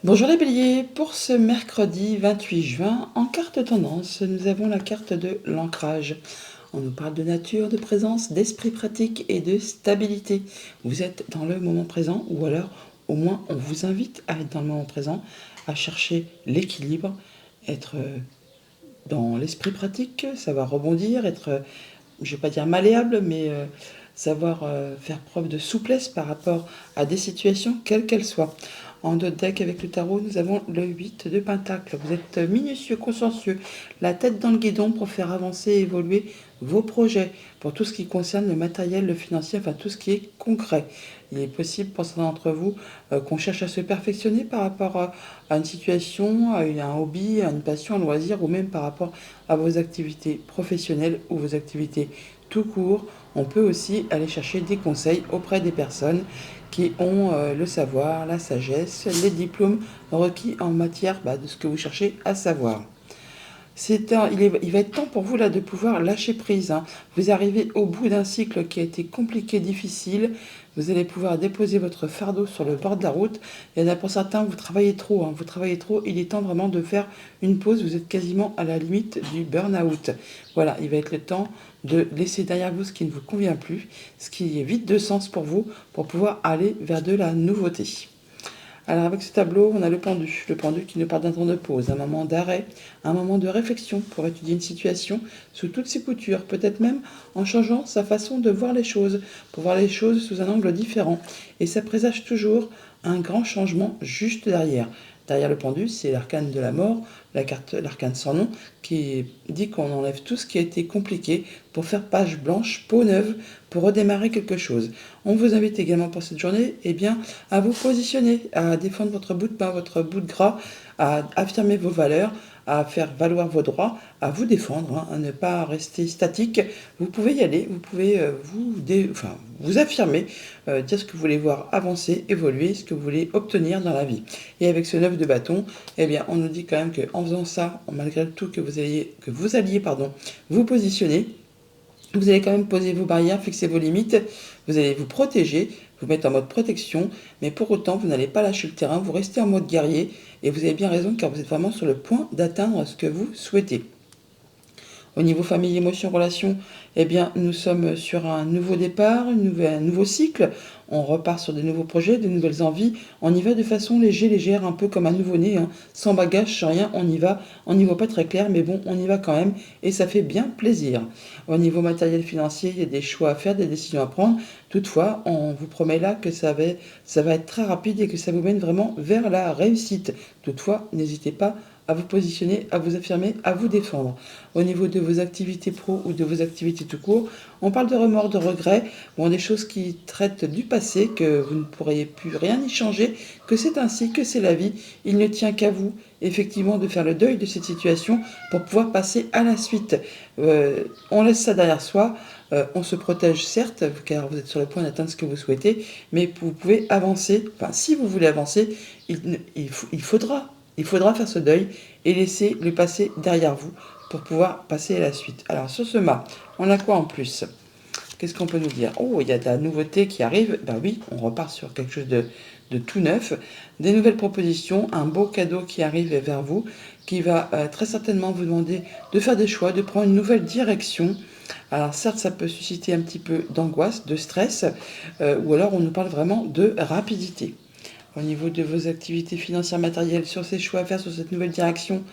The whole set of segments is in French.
Bonjour les béliers, pour ce mercredi 28 juin, en carte tendance, nous avons la carte de l'ancrage. On nous parle de nature, de présence, d'esprit pratique et de stabilité. Vous êtes dans le moment présent ou alors au moins on vous invite à être dans le moment présent, à chercher l'équilibre, être dans l'esprit pratique, savoir rebondir, être, je ne vais pas dire malléable, mais savoir faire preuve de souplesse par rapport à des situations, quelles qu'elles soient. En dos de deck avec le tarot, nous avons le 8 de Pentacle. Vous êtes minutieux, consciencieux, la tête dans le guidon pour faire avancer et évoluer vos projets, pour tout ce qui concerne le matériel, le financier, enfin tout ce qui est concret. Il est possible pour certains d'entre vous qu'on cherche à se perfectionner par rapport à une situation, à un hobby, à une passion, un loisir, ou même par rapport à vos activités professionnelles ou vos activités tout court. On peut aussi aller chercher des conseils auprès des personnes qui ont le savoir, la sagesse, les diplômes requis en matière de ce que vous cherchez à savoir. Il va être temps pour vous là de pouvoir lâcher prise, hein. Vous arrivez au bout d'un cycle qui a été compliqué, difficile. Vous allez pouvoir déposer votre fardeau sur le bord de la route. Il y en a pour certains, vous travaillez trop, hein. Vous travaillez trop. Il est temps vraiment de faire une pause. Vous êtes quasiment à la limite du burn-out. Voilà, il va être le temps de laisser derrière vous ce qui ne vous convient plus, ce qui est vide de sens pour vous, pour pouvoir aller vers de la nouveauté. Alors avec ce tableau, on a le pendu qui nous parle d'un temps de pause, un moment d'arrêt, un moment de réflexion pour étudier une situation sous toutes ses coutures, peut-être même en changeant sa façon de voir les choses, pour voir les choses sous un angle différent. Et ça présage toujours un grand changement juste derrière. Derrière le pendu, c'est l'arcane de la mort, l'arcane sans nom, qui dit qu'on enlève tout ce qui a été compliqué pour faire page blanche, peau neuve, pour redémarrer quelque chose. On vous invite également pour cette journée à vous positionner, à défendre votre bout de pain, votre bout de gras, à affirmer vos valeurs, à faire valoir vos droits, à vous défendre, hein, à ne pas rester statique. Vous pouvez y aller, vous pouvez vous affirmer, dire ce que vous voulez voir avancer, évoluer, ce que vous voulez obtenir dans la vie. Et avec ce 9 de bâton, on nous dit quand même qu'en faisant ça, malgré tout que vous alliez vous positionner, vous allez quand même poser vos barrières, fixer vos limites, vous allez vous protéger, vous mettre en mode protection, mais pour autant, vous n'allez pas lâcher le terrain, vous restez en mode guerrier, et vous avez bien raison car vous êtes vraiment sur le point d'atteindre ce que vous souhaitez. Au niveau famille, émotion, relation, nous sommes sur un nouveau départ, un nouveau cycle. On repart sur de nouveaux projets, de nouvelles envies. On y va de façon légère, un peu comme un nouveau-né, hein, sans bagage, sans rien. On y va. On n'y voit pas très clair, mais bon, on y va quand même. Et ça fait bien plaisir. Au niveau matériel financier, il y a des choix à faire, des décisions à prendre. Toutefois, on vous promet là que ça va être très rapide et que ça vous mène vraiment vers la réussite. Toutefois, n'hésitez pas à vous positionner, à vous affirmer, à vous défendre. Au niveau de vos activités pro ou de vos activités tout court, on parle de remords, de regrets, des choses qui traitent du passé, que vous ne pourriez plus rien y changer, que c'est ainsi, que c'est la vie. Il ne tient qu'à vous, effectivement, de faire le deuil de cette situation pour pouvoir passer à la suite. On laisse ça derrière soi. On se protège certes, car vous êtes sur le point d'atteindre ce que vous souhaitez, mais vous pouvez avancer. Enfin, si vous voulez avancer, il faudra faire ce deuil et laisser le passé derrière vous pour pouvoir passer à la suite. Alors sur ce mât, on a quoi en plus? Qu'est-ce qu'on peut nous dire? Oh, il y a de la nouveauté qui arrive. Ben oui, on repart sur quelque chose de tout neuf. Des nouvelles propositions, un beau cadeau qui arrive vers vous, qui va très certainement vous demander de faire des choix, de prendre une nouvelle direction. Alors certes, ça peut susciter un petit peu d'angoisse, de stress, ou alors on nous parle vraiment de rapidité. Au niveau de vos activités financières matérielles, sur ces choix à faire, sur cette nouvelle direction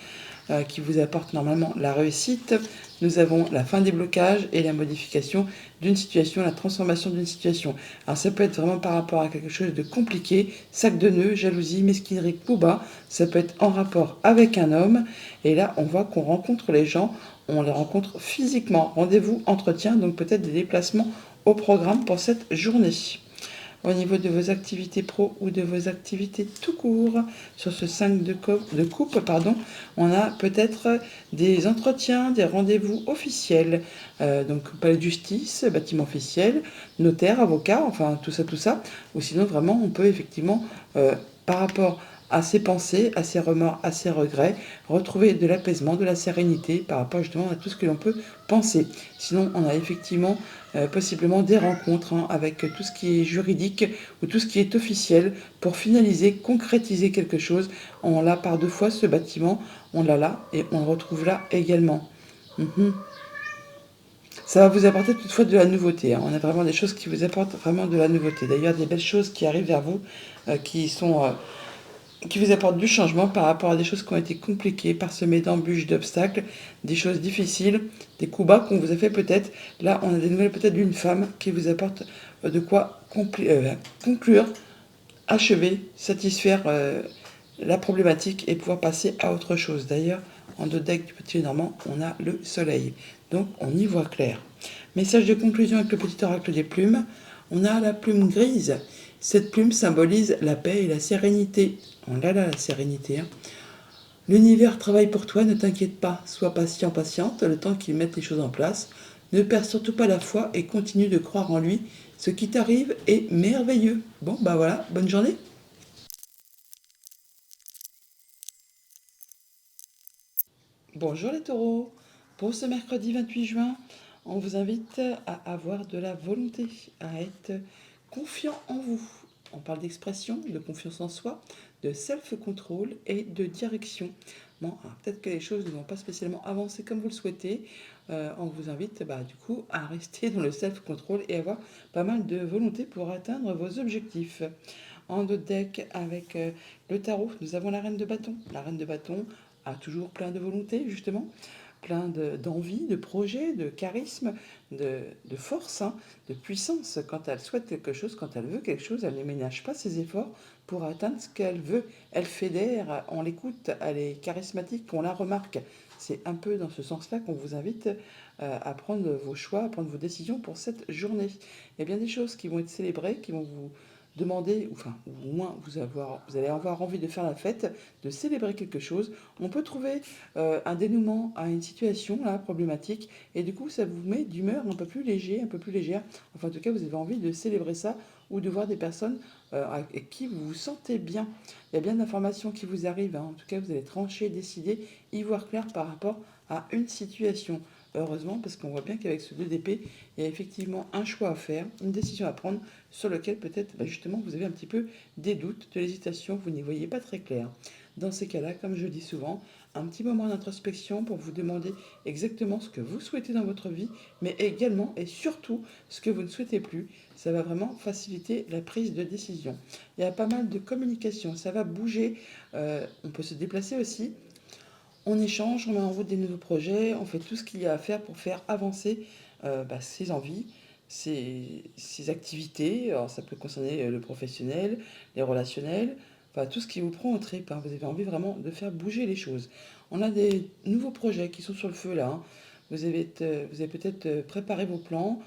qui vous apporte normalement la réussite, nous avons la fin des blocages et la modification d'une situation, la transformation d'une situation. Alors ça peut être vraiment par rapport à quelque chose de compliqué, sac de nœuds, jalousie, mesquinerie, coup bas, ça peut être en rapport avec un homme, et là on voit qu'on rencontre les gens, on les rencontre physiquement, rendez-vous, entretien, donc peut-être des déplacements au programme pour cette journée. Au niveau de vos activités pro ou de vos activités tout court, sur ce 5 de coupe, on a peut-être des entretiens, des rendez-vous officiels, donc palais de justice, bâtiment officiel, notaire, avocat, enfin tout ça, ou sinon vraiment on peut effectivement, par rapport à ses pensées, à ses remords, à ses regrets, retrouver de l'apaisement, de la sérénité par rapport justement à tout ce que l'on peut penser. Sinon, on a effectivement possiblement des rencontres avec tout ce qui est juridique ou tout ce qui est officiel pour finaliser, concrétiser quelque chose. On l'a par deux fois ce bâtiment, on l'a là et on le retrouve là également. Mhm. Ça va vous apporter toutefois de la nouveauté. On a vraiment des choses qui vous apportent vraiment de la nouveauté. D'ailleurs, des belles choses qui arrivent vers vous, qui sont qui vous apporte du changement par rapport à des choses qui ont été compliquées, parsemées d'embûches, d'obstacles, des choses difficiles, des coups bas qu'on vous a fait peut-être. Là, on a des nouvelles peut-être d'une femme qui vous apporte de quoi conclure, achever, satisfaire la problématique et pouvoir passer à autre chose. D'ailleurs, en dos deck du petit normand, on a le soleil. Donc, on y voit clair. Message de conclusion avec le petit oracle des plumes. On a la plume grise. Cette plume symbolise la paix et la sérénité. On a là la sérénité. L'univers travaille pour toi, ne t'inquiète pas. Sois patient, patiente, le temps qu'il mette les choses en place. Ne perds surtout pas la foi et continue de croire en lui. Ce qui t'arrive est merveilleux. Bon, bah voilà, bonne journée. Bonjour les taureaux. Pour ce mercredi 28 juin, on vous invite à avoir de la volonté, à être confiant en vous. On parle d'expression, de confiance en soi, de self-control et de direction. Bon, peut-être que les choses ne vont pas spécialement avancer comme vous le souhaitez. On vous invite du coup à rester dans le self-control et avoir pas mal de volonté pour atteindre vos objectifs. En deux decks avec le tarot, nous avons la reine de bâton. La reine de bâton a toujours plein de volonté, justement, plein d'envie, de projets, de charisme, de force, de puissance. Quand elle souhaite quelque chose, quand elle veut quelque chose, elle ne ménage pas ses efforts pour atteindre ce qu'elle veut. Elle fédère, on l'écoute, elle est charismatique, on la remarque. C'est un peu dans ce sens-là qu'on vous invite à prendre vos choix, à prendre vos décisions pour cette journée. Il y a bien des choses qui vont être célébrées, qui vont vous demander, enfin, ou au moins vous allez avoir envie de faire la fête, de célébrer quelque chose. On peut trouver un dénouement à une situation là, problématique, et du coup ça vous met d'humeur un peu plus léger, un peu plus légère. Enfin en tout cas vous avez envie de célébrer ça ou de voir des personnes avec qui vous vous sentez bien. Il y a bien d'informations qui vous arrivent, en tout cas vous allez trancher, décider, y voir clair par rapport à une situation. Heureusement, parce qu'on voit bien qu'avec ce 2 d'épée, il y a effectivement un choix à faire, une décision à prendre, sur lequel peut-être justement vous avez un petit peu des doutes, de l'hésitation, vous n'y voyez pas très clair. Dans ces cas-là, comme je dis souvent, un petit moment d'introspection pour vous demander exactement ce que vous souhaitez dans votre vie, mais également et surtout ce que vous ne souhaitez plus. Ça va vraiment faciliter la prise de décision. Il y a pas mal de communication, ça va bouger, on peut se déplacer aussi. On échange, on met en route des nouveaux projets, on fait tout ce qu'il y a à faire pour faire avancer ses envies, ses activités. Alors ça peut concerner le professionnel, les relationnels, enfin tout ce qui vous prend au trip. Vous avez envie vraiment de faire bouger les choses. On a des nouveaux projets qui sont sur le feu là. Vous avez peut-être préparé vos plans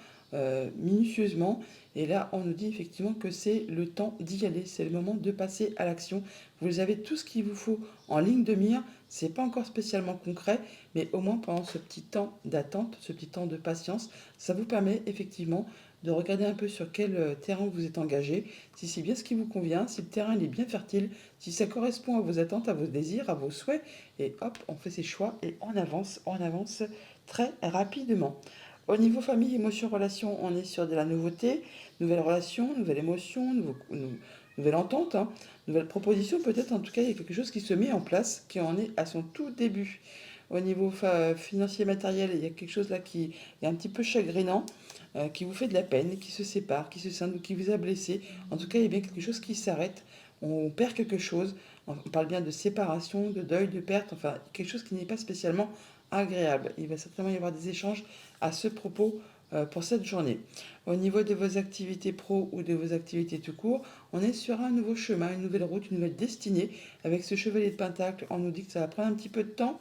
minutieusement. Et là, on nous dit effectivement que c'est le temps d'y aller. C'est le moment de passer à l'action. Vous avez tout ce qu'il vous faut en ligne de mire. C'est pas encore spécialement concret, mais au moins pendant ce petit temps d'attente, ce petit temps de patience, ça vous permet effectivement de regarder un peu sur quel terrain vous êtes engagé, si c'est bien ce qui vous convient, si le terrain il est bien fertile, si ça correspond à vos attentes, à vos désirs, à vos souhaits, et hop, on fait ses choix et on avance très rapidement. Au niveau famille, émotion, relation, on est sur de la nouveauté, nouvelle relation, nouvelle émotion, nouvelle entente, nouvelle proposition peut-être. En tout cas, il y a quelque chose qui se met en place, qui en est à son tout début. Au niveau financier matériel, il y a quelque chose là qui est un petit peu chagrinant, qui vous fait de la peine, qui se sépare, qui se scinde ou qui vous a blessé. En tout cas, il y a bien quelque chose qui s'arrête. On perd quelque chose. On parle bien de séparation, de deuil, de perte, enfin quelque chose qui n'est pas spécialement agréable. Il va certainement y avoir des échanges à ce propos pour cette journée. Au niveau de vos activités pro ou de vos activités tout court, on est sur un nouveau chemin, une nouvelle route, une nouvelle destinée. Avec ce chevalier de Pentacle, on nous dit que ça va prendre un petit peu de temps,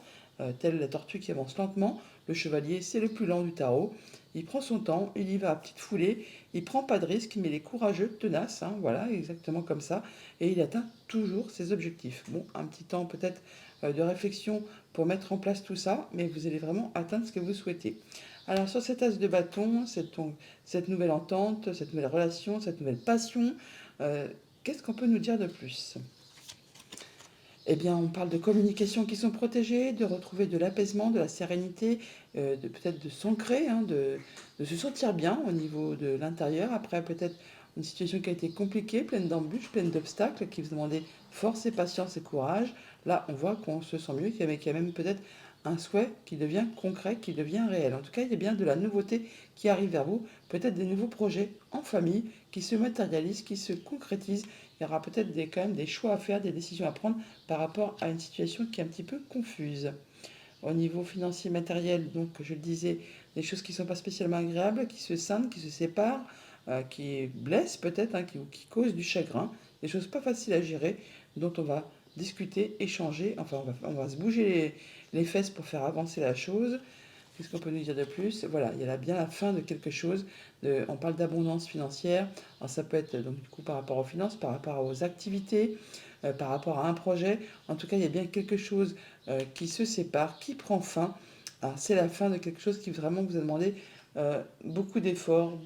telle la tortue qui avance lentement. Le chevalier, c'est le plus lent du tarot. Il prend son temps, il y va à petite foulée, il prend pas de risque, mais il est courageux, tenace, voilà, exactement comme ça, et il atteint toujours ses objectifs. Bon, un petit temps peut-être de réflexion pour mettre en place tout ça, mais vous allez vraiment atteindre ce que vous souhaitez. Alors sur cet as de bâton, cette nouvelle entente, cette nouvelle relation, cette nouvelle passion, qu'est-ce qu'on peut nous dire de plus? Eh bien, on parle de communications qui sont protégées, de retrouver de l'apaisement, de la sérénité, de peut-être de s'ancrer, hein, de se sentir bien au niveau de l'intérieur. Après, peut-être une situation qui a été compliquée, pleine d'embûches, pleine d'obstacles, qui vous demandait force et patience et courage. Là, on voit qu'on se sent mieux, qu'il y a même peut-être un souhait qui devient concret, qui devient réel. En tout cas, il y a bien de la nouveauté qui arrive vers vous, peut-être des nouveaux projets en famille qui se matérialisent, qui se concrétisent. Il y aura peut-être quand même des choix à faire, des décisions à prendre par rapport à une situation qui est un petit peu confuse. Au niveau financier matériel, donc je le disais, des choses qui ne sont pas spécialement agréables, qui se scindent, qui se séparent, qui blessent peut-être, hein, qui causent du chagrin, des choses pas faciles à gérer, dont on va discuter, échanger, enfin on va se bouger les fesses pour faire avancer la chose. Qu'est-ce qu'on peut nous dire de plus? Voilà, il y a bien la fin de quelque chose. On parle d'abondance financière. Alors ça peut être donc du coup par rapport aux finances, par rapport aux activités, par rapport à un projet. En tout cas, il y a bien quelque chose qui se sépare, qui prend fin. Alors c'est la fin de quelque chose qui vraiment vous a demandé beaucoup d'efforts,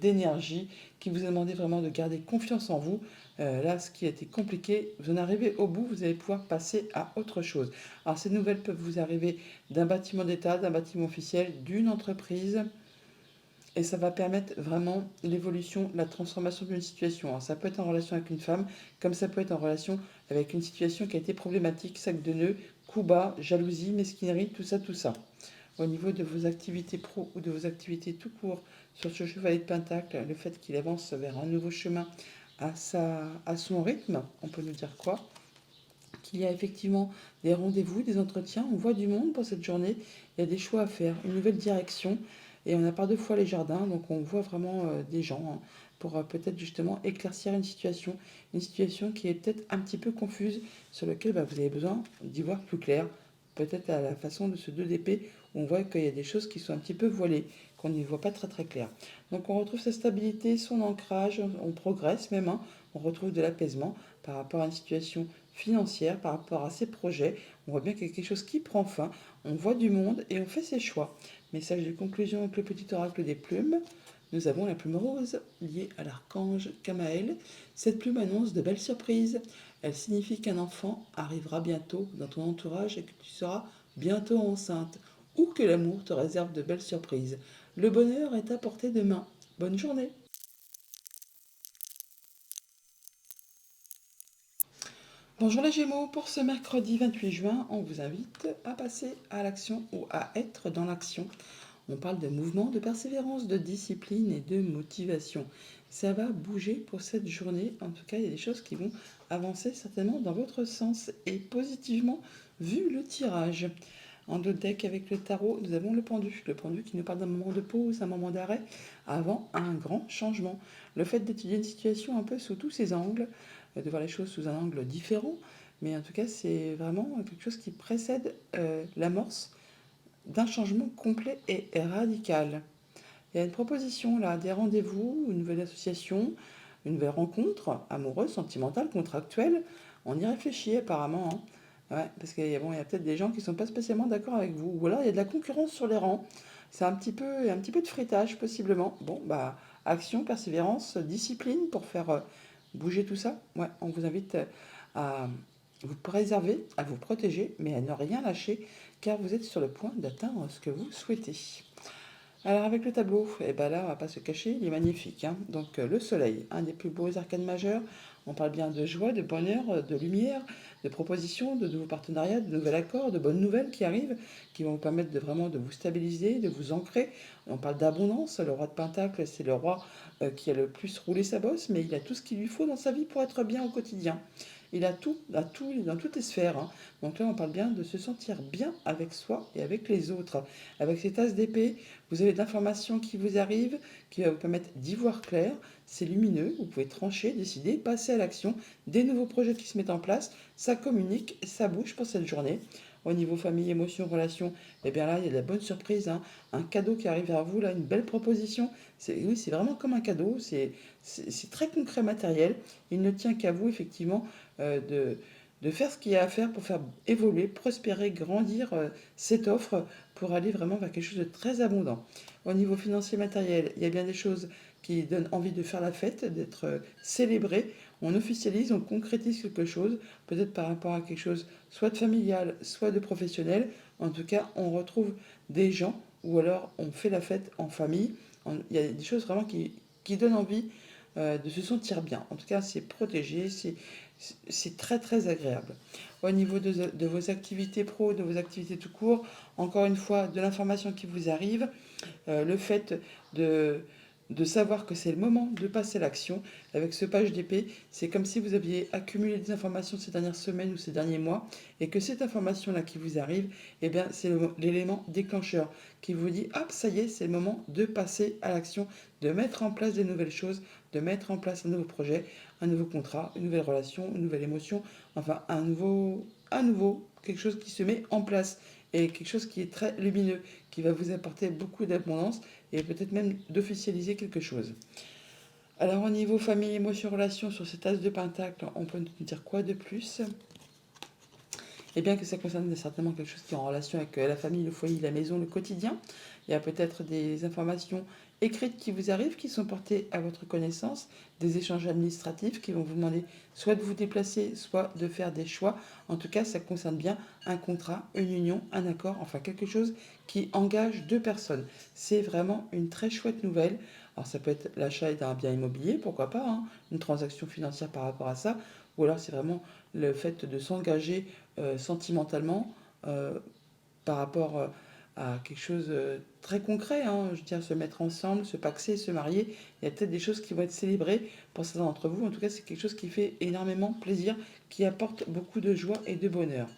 d'énergie, qui vous a demandé vraiment de garder confiance en vous. Là, ce qui a été compliqué, vous en arrivez au bout, vous allez pouvoir passer à autre chose. Alors ces nouvelles peuvent vous arriver d'un bâtiment d'État, d'un bâtiment officiel, d'une entreprise. Et ça va permettre vraiment l'évolution, la transformation d'une situation. Alors, ça peut être en relation avec une femme, comme ça peut être en relation avec une situation qui a été problématique, sac de nœuds, coups bas, jalousie, mesquinerie, tout ça, tout ça. Au niveau de vos activités pro ou de vos activités tout court, sur ce chevalier de Pentacle, le fait qu'il avance vers un nouveau chemin à son rythme, on peut nous dire quoi? Qu'il y a effectivement des rendez-vous, des entretiens, on voit du monde pour cette journée, il y a des choix à faire, une nouvelle direction, et on n'a pas deux fois les jardins, donc on voit vraiment des gens hein, pour peut-être justement éclaircir une situation qui est peut-être un petit peu confuse, sur laquelle vous avez besoin d'y voir plus clair, peut-être à la façon de ce 2 d'épée, où on voit qu'il y a des choses qui sont un petit peu voilées, qu'on n'y voit pas très très clair. Donc on retrouve sa stabilité, son ancrage, on progresse même, hein, on retrouve de l'apaisement par rapport à une situation financière, par rapport à ses projets. On voit bien qu'il y a quelque chose qui prend fin, on voit du monde et on fait ses choix. Message de conclusion avec le petit oracle des plumes. Nous avons la plume rose liée à l'archange Kamaël. Cette plume annonce de belles surprises. Elle signifie qu'un enfant arrivera bientôt dans ton entourage et que tu seras bientôt enceinte ou que l'amour te réserve de belles surprises. Le bonheur est à portée de main. Bonne journée. Bonjour les Gémeaux, pour ce mercredi 28 juin, on vous invite à passer à l'action ou à être dans l'action. On parle de mouvement, de persévérance, de discipline et de motivation. Ça va bouger pour cette journée. En tout cas, il y a des choses qui vont avancer certainement dans votre sens et positivement vu le tirage. En deux decks avec le tarot, nous avons le pendu. Le pendu qui nous parle d'un moment de pause, un moment d'arrêt avant un grand changement. Le fait d'étudier une situation un peu sous tous ses angles, de voir les choses sous un angle différent, mais en tout cas, c'est vraiment quelque chose qui précède l'amorce d'un changement complet et radical. Il y a une proposition là, des rendez-vous, une nouvelle association, une nouvelle rencontre amoureuse, sentimentale, contractuelle. On y réfléchit apparemment. Hein. Ouais, parce qu'il y a, bon, il y a peut-être des gens qui ne sont pas spécialement d'accord avec vous. Ou alors il y a de la concurrence sur les rangs. C'est un petit peu de fritage possiblement. Bon, bah, action, persévérance, discipline pour faire bouger tout ça. Ouais, on vous invite à vous préserver, à vous protéger, mais à ne rien lâcher, car vous êtes sur le point d'atteindre ce que vous souhaitez. Alors avec le tableau, eh ben là, on va pas se cacher, il est magnifique. Hein. Donc le soleil, un des plus beaux arcanes majeurs. On parle bien de joie, de bonheur, de lumière, de propositions, de nouveaux partenariats, de nouveaux accords, de bonnes nouvelles qui arrivent, qui vont vous permettre de vraiment de vous stabiliser, de vous ancrer. On parle d'abondance. Le roi de Pentacle, c'est le roi qui a le plus roulé sa bosse, mais il a tout ce qu'il lui faut dans sa vie pour être bien au quotidien. Il a tout, dans toutes les sphères. Hein. Donc là, on parle bien de se sentir bien avec soi et avec les autres. Avec ces tasses d'épée, vous avez de l'information qui vous arrive, qui va vous permettre d'y voir clair. C'est lumineux, vous pouvez trancher, décider, passer à l'action. Des nouveaux projets qui se mettent en place, ça communique, ça bouge pour cette journée. Au niveau famille, émotion, relation, eh bien là, il y a de la bonne surprise. Hein. Un cadeau qui arrive vers vous, là, une belle proposition. Oui, c'est vraiment comme un cadeau. C'est très concret, matériel. Il ne tient qu'à vous, effectivement, de faire ce qu'il y a à faire pour faire évoluer, prospérer, grandir cette offre pour aller vraiment vers quelque chose de très abondant. Au niveau financier matériel, il y a bien des choses qui donnent envie de faire la fête, d'être célébré. On officialise, on concrétise quelque chose, peut-être par rapport à quelque chose soit de familial, soit de professionnel. En tout cas, on retrouve des gens ou alors on fait la fête en famille. Il y a des choses vraiment qui donnent envie de se sentir bien. En tout cas, c'est protégé, c'est très très agréable. Au niveau de vos activités pro, de vos activités tout court, encore une fois, de l'information qui vous arrive, le fait de, de savoir que c'est le moment de passer à l'action. Avec ce page d'épée, c'est comme si vous aviez accumulé des informations ces dernières semaines ou ces derniers mois, et que cette information-là qui vous arrive, eh bien, c'est l'élément déclencheur qui vous dit, hop, ça y est, c'est le moment de passer à l'action, de mettre en place des nouvelles choses, de mettre en place un nouveau projet, un nouveau contrat, une nouvelle relation, une nouvelle émotion, enfin quelque chose qui se met en place et quelque chose qui est très lumineux, qui va vous apporter beaucoup d'abondance et peut-être même d'officialiser quelque chose. Alors au niveau famille, émotion, relation, sur cet as de pentacle, on peut nous dire quoi de plus? Et bien que ça concerne certainement quelque chose qui est en relation avec la famille, le foyer, la maison, le quotidien. Il y a peut-être des informations écrites qui vous arrivent, qui sont portées à votre connaissance, des échanges administratifs qui vont vous demander soit de vous déplacer, soit de faire des choix. En tout cas, ça concerne bien un contrat, une union, un accord, enfin quelque chose qui engage deux personnes. C'est vraiment une très chouette nouvelle. Alors ça peut être l'achat d'un bien immobilier, pourquoi pas, hein, une transaction financière par rapport à ça, ou alors c'est vraiment le fait de s'engager sentimentalement par rapport à quelque chose de très concret, hein, je veux dire se mettre ensemble, se paxer, se marier. Il y a peut-être des choses qui vont être célébrées pour certains d'entre vous. En tout cas, c'est quelque chose qui fait énormément plaisir, qui apporte beaucoup de joie et de bonheur.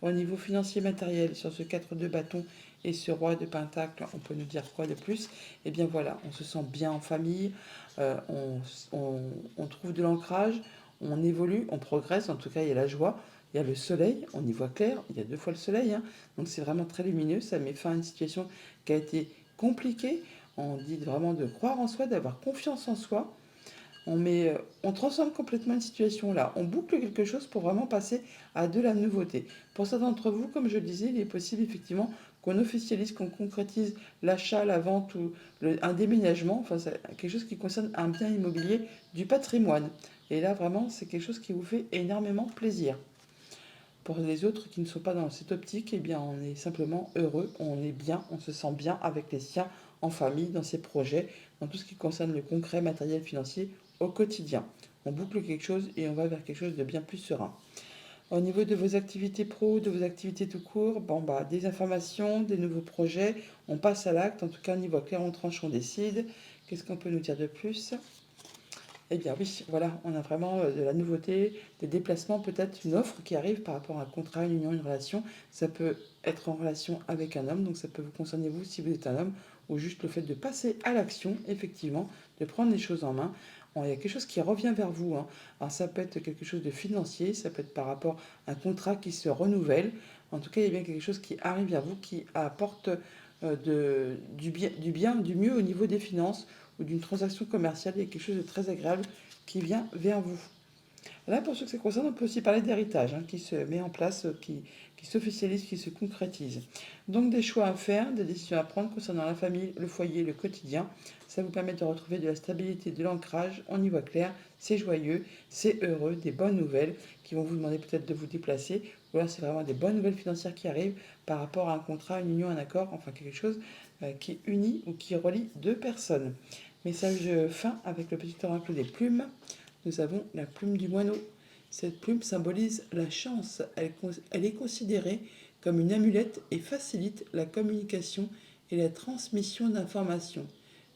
Au niveau financier matériel, sur ce 4 de bâton et ce roi de pentacle, on peut nous dire quoi de plus? Eh bien voilà, on se sent bien en famille, on trouve de l'ancrage, on évolue, on progresse, en tout cas il y a la joie, il y a le soleil, on y voit clair, il y a 2 fois le soleil, hein, donc c'est vraiment très lumineux, ça met fin à une situation qui a été compliquée. On dit vraiment de croire en soi, d'avoir confiance en soi. On transforme complètement une situation là. On boucle quelque chose pour vraiment passer à de la nouveauté. Pour certains d'entre vous, comme je le disais, il est possible effectivement qu'on officialise, qu'on concrétise l'achat, la vente ou un déménagement. Enfin, c'est quelque chose qui concerne un bien immobilier, du patrimoine. Et là, vraiment, c'est quelque chose qui vous fait énormément plaisir. Pour les autres qui ne sont pas dans cette optique, eh bien, on est simplement heureux, on est bien, on se sent bien avec les siens, en famille, dans ses projets, dans tout ce qui concerne le concret, matériel, financier, au quotidien. On boucle quelque chose et on va vers quelque chose de bien plus serein. Au niveau de vos activités pro, de vos activités tout court, bon, bah, des informations, des nouveaux projets, on passe à l'acte. En tout cas, au niveau clair, on tranche, on décide. Qu'est-ce qu'on peut nous dire de plus? Eh bien oui, voilà, on a vraiment de la nouveauté, des déplacements, peut-être une offre qui arrive par rapport à un contrat, une union, une relation. Ça peut être en relation avec un homme, donc ça peut vous concerner vous si vous êtes un homme, ou juste le fait de passer à l'action, effectivement, de prendre les choses en main. Bon, il y a quelque chose qui revient vers vous, hein. Alors ça peut être quelque chose de financier, ça peut être par rapport à un contrat qui se renouvelle. En tout cas, il y a bien quelque chose qui arrive vers vous, qui apporte du bien, du mieux au niveau des finances ou d'une transaction commerciale. Il y a quelque chose de très agréable qui vient vers vous. Là, pour ceux que ça concerne, on peut aussi parler d'héritage, hein, qui se met en place, qui s'officialise, qui se concrétise. Donc des choix à faire, des décisions à prendre concernant la famille, le foyer, le quotidien. Ça vous permet de retrouver de la stabilité, de l'ancrage, on y voit clair, c'est joyeux, c'est heureux, des bonnes nouvelles qui vont vous demander peut-être de vous déplacer. Ou alors c'est vraiment des bonnes nouvelles financières qui arrivent par rapport à un contrat, une union, un accord, enfin quelque chose qui unit ou qui relie deux personnes. Message fin avec le petit oracle des plumes. Nous avons la plume du moineau. Cette plume symbolise la chance. Elle est considérée comme une amulette et facilite la communication et la transmission d'informations.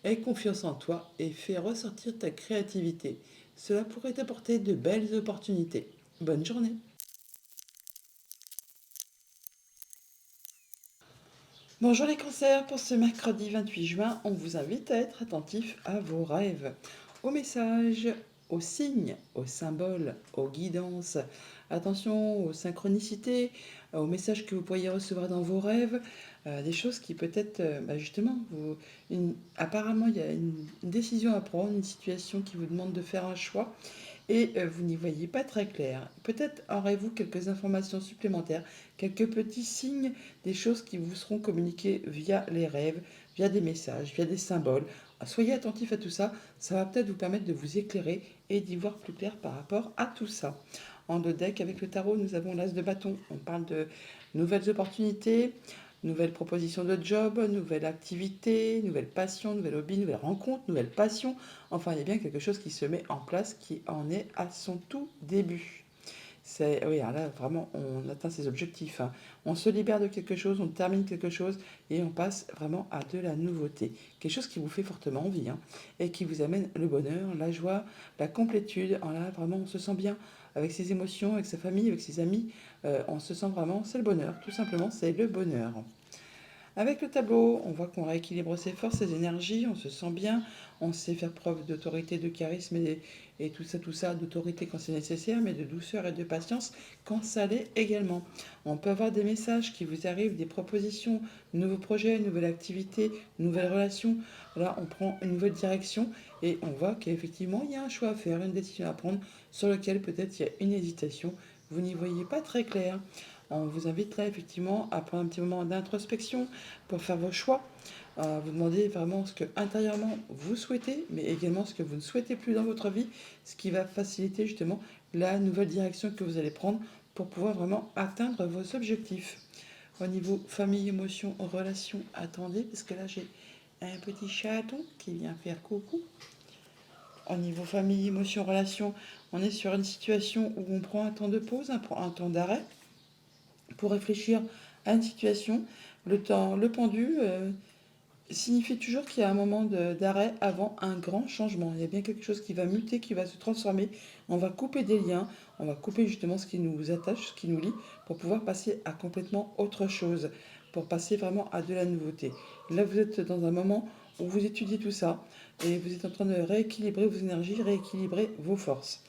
Aie confiance en toi et fais ressortir ta créativité. Cela pourrait t'apporter de belles opportunités. Bonne journée. Bonjour les cancers, pour ce mercredi 28 juin, on vous invite à être attentif à vos rêves, aux messages, aux signes, aux symboles, aux guidances. Attention aux synchronicités, aux messages que vous pourriez recevoir dans vos rêves, des choses qui peut-être, justement, apparemment il y a une décision à prendre, une situation qui vous demande de faire un choix et vous n'y voyez pas très clair. Peut-être aurez-vous quelques informations supplémentaires, quelques petits signes, des choses qui vous seront communiquées via les rêves, via des messages, via des symboles. soyez attentifs à tout ça, ça va peut-être vous permettre de vous éclairer et d'y voir plus clair par rapport à tout ça. En deux decks, avec le tarot, nous avons l'As de bâton. On parle de nouvelles opportunités, nouvelles propositions de job, nouvelles activités, nouvelles passions, nouvelles hobbies, nouvelles rencontres, nouvelles passions. Enfin, il y a bien quelque chose qui se met en place, qui en est à son tout début. Oui, alors là, vraiment, on atteint ses objectifs, hein. On se libère de quelque chose, on termine quelque chose et on passe vraiment à de la nouveauté. Quelque chose qui vous fait fortement envie, hein, et qui vous amène le bonheur, la joie, la complétude. Alors là, vraiment, on se sent bien avec ses émotions, avec sa famille, avec ses amis. On se sent vraiment, c'est le bonheur. Tout simplement, c'est le bonheur. Avec le tableau, on voit qu'on rééquilibre ses forces, ses énergies, on se sent bien, on sait faire preuve d'autorité, de charisme et tout ça, d'autorité quand c'est nécessaire, mais de douceur et de patience quand ça l'est également. On peut avoir des messages qui vous arrivent, des propositions, nouveaux projets, nouvelles activités, nouvelles relations. Là, on prend une nouvelle direction et on voit qu'effectivement, il y a un choix à faire, une décision à prendre sur lequel peut-être il y a une hésitation. Vous n'y voyez pas très clair. On vous invite là effectivement à prendre un petit moment d'introspection pour faire vos choix. Vous demandez vraiment ce que intérieurement vous souhaitez, mais également ce que vous ne souhaitez plus dans votre vie, ce qui va faciliter justement la nouvelle direction que vous allez prendre pour pouvoir vraiment atteindre vos objectifs. Au niveau famille, émotion, relation, attendez, parce que là j'ai un petit chaton qui vient faire coucou. Au niveau famille, émotion, relation, on est sur une situation où on prend un temps de pause, un temps d'arrêt pour réfléchir à une situation. Le pendu signifie toujours qu'il y a un moment d'arrêt avant un grand changement. Il y a bien quelque chose qui va muter, qui va se transformer. On va couper des liens, on va couper justement ce qui nous attache, ce qui nous lie, pour pouvoir passer à complètement autre chose, pour passer vraiment à de la nouveauté. Là, vous êtes dans un moment où vous étudiez tout ça et vous êtes en train de rééquilibrer vos énergies, rééquilibrer vos forces.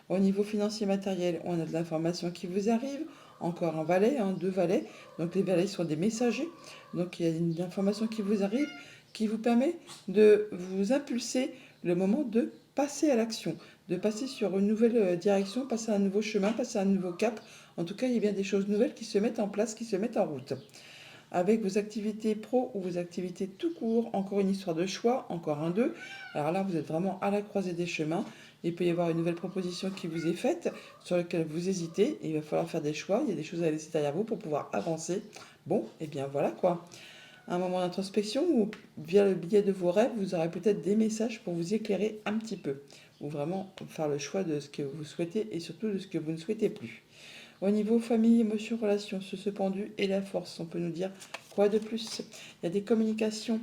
Au niveau financier matériel, on a de l'information qui vous arrive, encore un valet, deux valets. Donc les valets sont des messagers. Donc il y a une information qui vous arrive qui vous permet de vous impulser le moment de passer à l'action, de passer sur une nouvelle direction, passer à un nouveau chemin, passer à un nouveau cap. En tout cas, il y a bien des choses nouvelles qui se mettent en place, qui se mettent en route. Avec vos activités pro ou vos activités tout court, encore une histoire de choix, encore un 2. Alors là, vous êtes vraiment à la croisée des chemins. Il peut y avoir une nouvelle proposition qui vous est faite, sur laquelle vous hésitez, et il va falloir faire des choix, il y a des choses à laisser derrière vous pour pouvoir avancer. Bon, et bien voilà quoi. Un moment d'introspection où, via le biais de vos rêves, vous aurez peut-être des messages pour vous éclairer un petit peu, ou vraiment faire le choix de ce que vous souhaitez et surtout de ce que vous ne souhaitez plus. Au niveau famille, émotion, relation, ce pendu et la force, on peut nous dire quoi de plus? Il y a des communications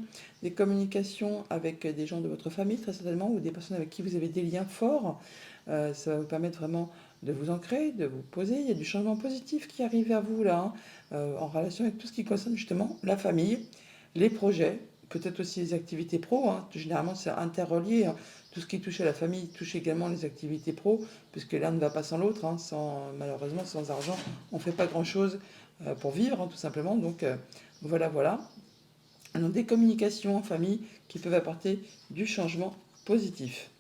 avec des gens de votre famille très certainement, ou des personnes avec qui vous avez des liens forts. Ça va vous permettre vraiment de vous ancrer, de vous poser. Il y a du changement positif qui arrive vers vous là, hein, en relation avec tout ce qui concerne justement la famille, les projets, peut-être aussi les activités pro, hein. Généralement c'est interrelié, hein. Tout ce qui touche à la famille touche également les activités pro, puisque l'un ne va pas sans l'autre, hein. Malheureusement, sans argent, on ne fait pas grand-chose pour vivre, hein, tout simplement. Donc voilà, voilà. Donc des communications en famille qui peuvent apporter du changement positif.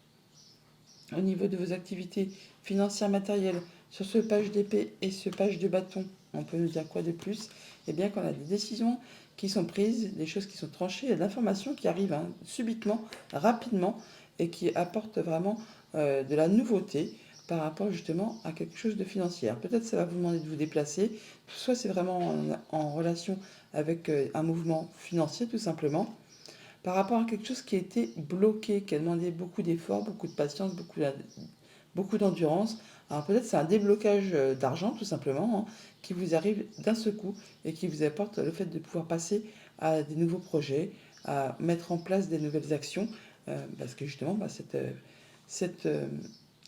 Au niveau de vos activités financières matérielles, sur ce page d'épée et ce page de bâton, on peut nous dire quoi de plus? Eh bien qu'on a des décisions qui sont prises, des choses qui sont tranchées, il y a de l'information qui arrive, hein, subitement, rapidement, et qui apporte vraiment de la nouveauté par rapport justement à quelque chose de financier. Peut-être ça va vous demander de vous déplacer, soit c'est vraiment en relation avec un mouvement financier tout simplement, par rapport à quelque chose qui a été bloqué, qui a demandé beaucoup d'efforts, beaucoup de patience, beaucoup d'endurance. Alors peut-être c'est un déblocage d'argent tout simplement, hein, qui vous arrive d'un seul coup et qui vous apporte le fait de pouvoir passer à des nouveaux projets, à mettre en place des nouvelles actions, parce que justement cette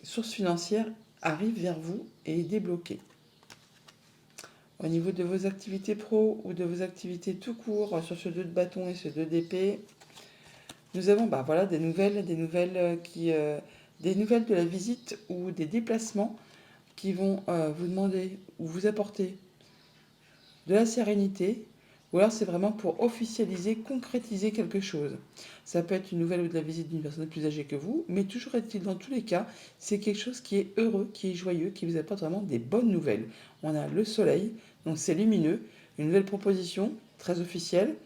source financière arrive vers vous et est débloquée. Au niveau de vos activités pro ou de vos activités tout court, sur ce 2 de bâton et ce 2 d'épée, nous avons voilà, des nouvelles des nouvelles de la visite ou des déplacements qui vont vous demander ou vous apporter de la sérénité, ou alors c'est vraiment pour officialiser, concrétiser quelque chose. Ça peut être une nouvelle ou de la visite d'une personne plus âgée que vous, mais toujours est-il dans tous les cas, c'est quelque chose qui est heureux, qui est joyeux, qui vous apporte vraiment des bonnes nouvelles. On a le soleil, donc c'est lumineux, une nouvelle proposition, très officielle,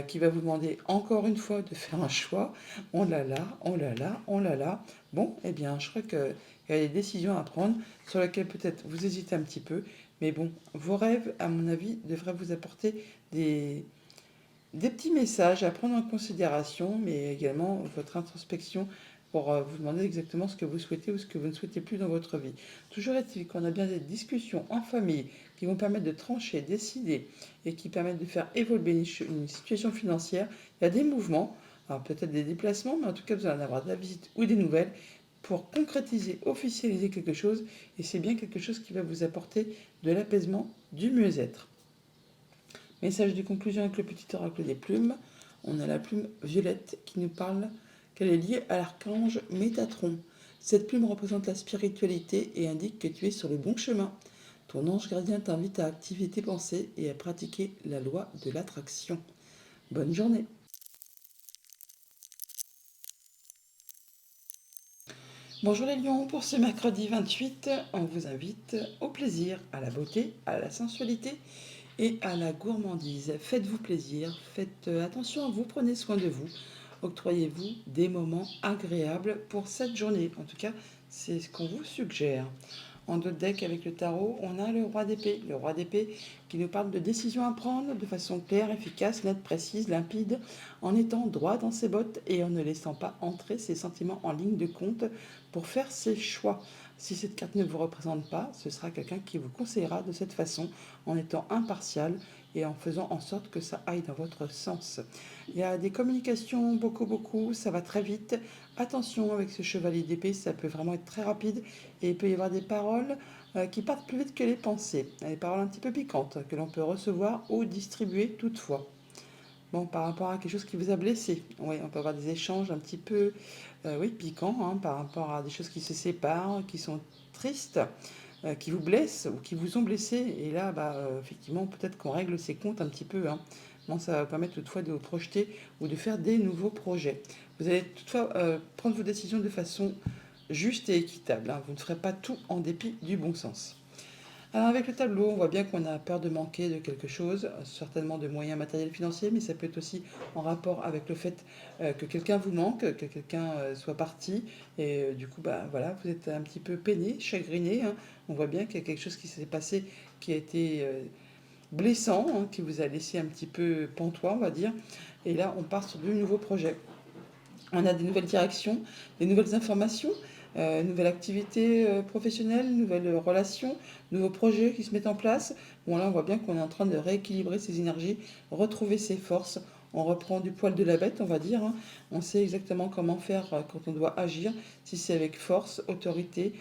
qui va vous demander encore une fois de faire un choix. Oh là là, oh là là, oh là là. Bon, eh bien, je crois qu'il y a des décisions à prendre sur lesquelles peut-être vous hésitez un petit peu. Mais bon, vos rêves, à mon avis, devraient vous apporter des petits messages à prendre en considération, mais également votre introspection pour vous demander exactement ce que vous souhaitez ou ce que vous ne souhaitez plus dans votre vie. Toujours est-il qu'on a bien des discussions en famille qui vont permettre de trancher, décider et qui permettent de faire évoluer une situation financière. Il y a des mouvements, alors peut-être des déplacements, mais en tout cas vous allez en avoir de la visite ou des nouvelles pour concrétiser, officialiser quelque chose, et c'est bien quelque chose qui va vous apporter de l'apaisement, du mieux-être. Message de conclusion avec le petit oracle des plumes. On a la plume violette qui nous parle qu'elle est liée à l'archange Métatron. Cette plume représente la spiritualité et indique que tu es sur le bon chemin. Ton ange gardien t'invite à activer tes pensées et à pratiquer la loi de l'attraction. Bonne journée. Bonjour les lions, pour ce mercredi 28, on vous invite au plaisir, à la beauté, à la sensualité et à la gourmandise. Faites-vous plaisir, faites attention à vous, prenez soin de vous. Octroyez-vous des moments agréables pour cette journée. En tout cas, c'est ce qu'on vous suggère. En d'autres decks avec le tarot, on a le roi d'épée. Le roi d'épée qui nous parle de décisions à prendre de façon claire, efficace, nette, précise, limpide, en étant droit dans ses bottes et en ne laissant pas entrer ses sentiments en ligne de compte pour faire ses choix. Si cette carte ne vous représente pas, ce sera quelqu'un qui vous conseillera de cette façon, en étant impartial et en faisant en sorte que ça aille dans votre sens. Il y a des communications, beaucoup, ça va très vite. Attention avec ce chevalier d'épée, ça peut vraiment être très rapide et il peut y avoir des paroles qui partent plus vite que les pensées. Des paroles un petit peu piquantes que l'on peut recevoir ou distribuer toutefois. Bon, par rapport à quelque chose qui vous a blessé. Oui, on peut avoir des échanges un petit peu oui, piquants par rapport à des choses qui se séparent, qui sont tristes, qui vous blessent ou qui vous ont blessé. Et là, effectivement, peut-être qu'on règle ses comptes un petit peu. Bon, ça va permettre toutefois de vous projeter ou de faire des nouveaux projets. Vous allez toutefois prendre vos décisions de façon juste et équitable. Vous ne ferez pas tout en dépit du bon sens. Alors avec le tableau, on voit bien qu'on a peur de manquer de quelque chose, certainement de moyens matériels financiers, mais ça peut être aussi en rapport avec le fait que quelqu'un vous manque, que quelqu'un soit parti, et du coup, voilà, vous êtes un petit peu peiné, chagriné. On voit bien qu'il y a quelque chose qui s'est passé qui a été blessant, qui vous a laissé un petit peu pantois, on va dire. Et là, on part sur de nouveaux projets. On a des nouvelles directions, des nouvelles informations, nouvelles activités professionnelles, nouvelles relations, nouveaux projets qui se mettent en place. Bon là on voit bien qu'on est en train de rééquilibrer ses énergies, retrouver ses forces. On reprend du poil de la bête, on va dire. On sait exactement comment faire quand on doit agir. Si c'est avec force, autorité,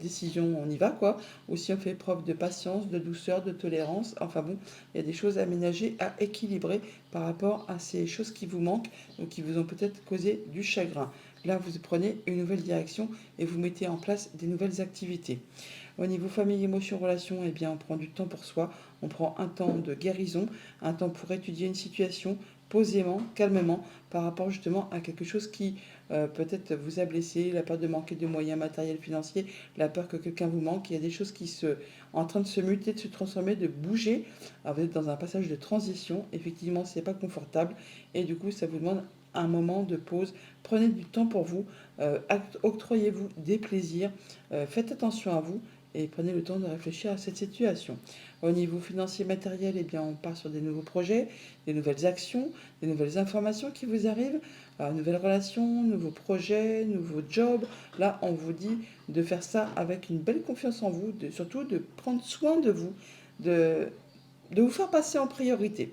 décision, on y va quoi. Ou si on fait preuve de patience, de douceur, de tolérance. Enfin bon, il y a des choses à ménager, à équilibrer par rapport à ces choses qui vous manquent ou qui vous ont peut-être causé du chagrin. Là, vous prenez une nouvelle direction et vous mettez en place des nouvelles activités. Au niveau famille, émotion, relation, eh bien, on prend du temps pour soi, on prend un temps de guérison, un temps pour étudier une situation posément, calmement, par rapport justement à quelque chose qui peut-être vous a blessé, la peur de manquer de moyens matériels, financiers, la peur que quelqu'un vous manque. Il y a des choses qui sont en train de se muter, de se transformer, de bouger. Alors vous êtes dans un passage de transition, effectivement, c'est pas confortable et du coup, ça vous demande un moment de pause. Prenez du temps pour vous, octroyez-vous des plaisirs, faites attention à vous et prenez le temps de réfléchir à cette situation. Au niveau financier matériel, eh bien, on part sur des nouveaux projets, des nouvelles actions, des nouvelles informations qui vous arrivent, nouvelles relations, nouveaux projets, nouveaux jobs. Là, on vous dit de faire ça avec une belle confiance en vous, surtout de prendre soin de vous, de vous faire passer en priorité.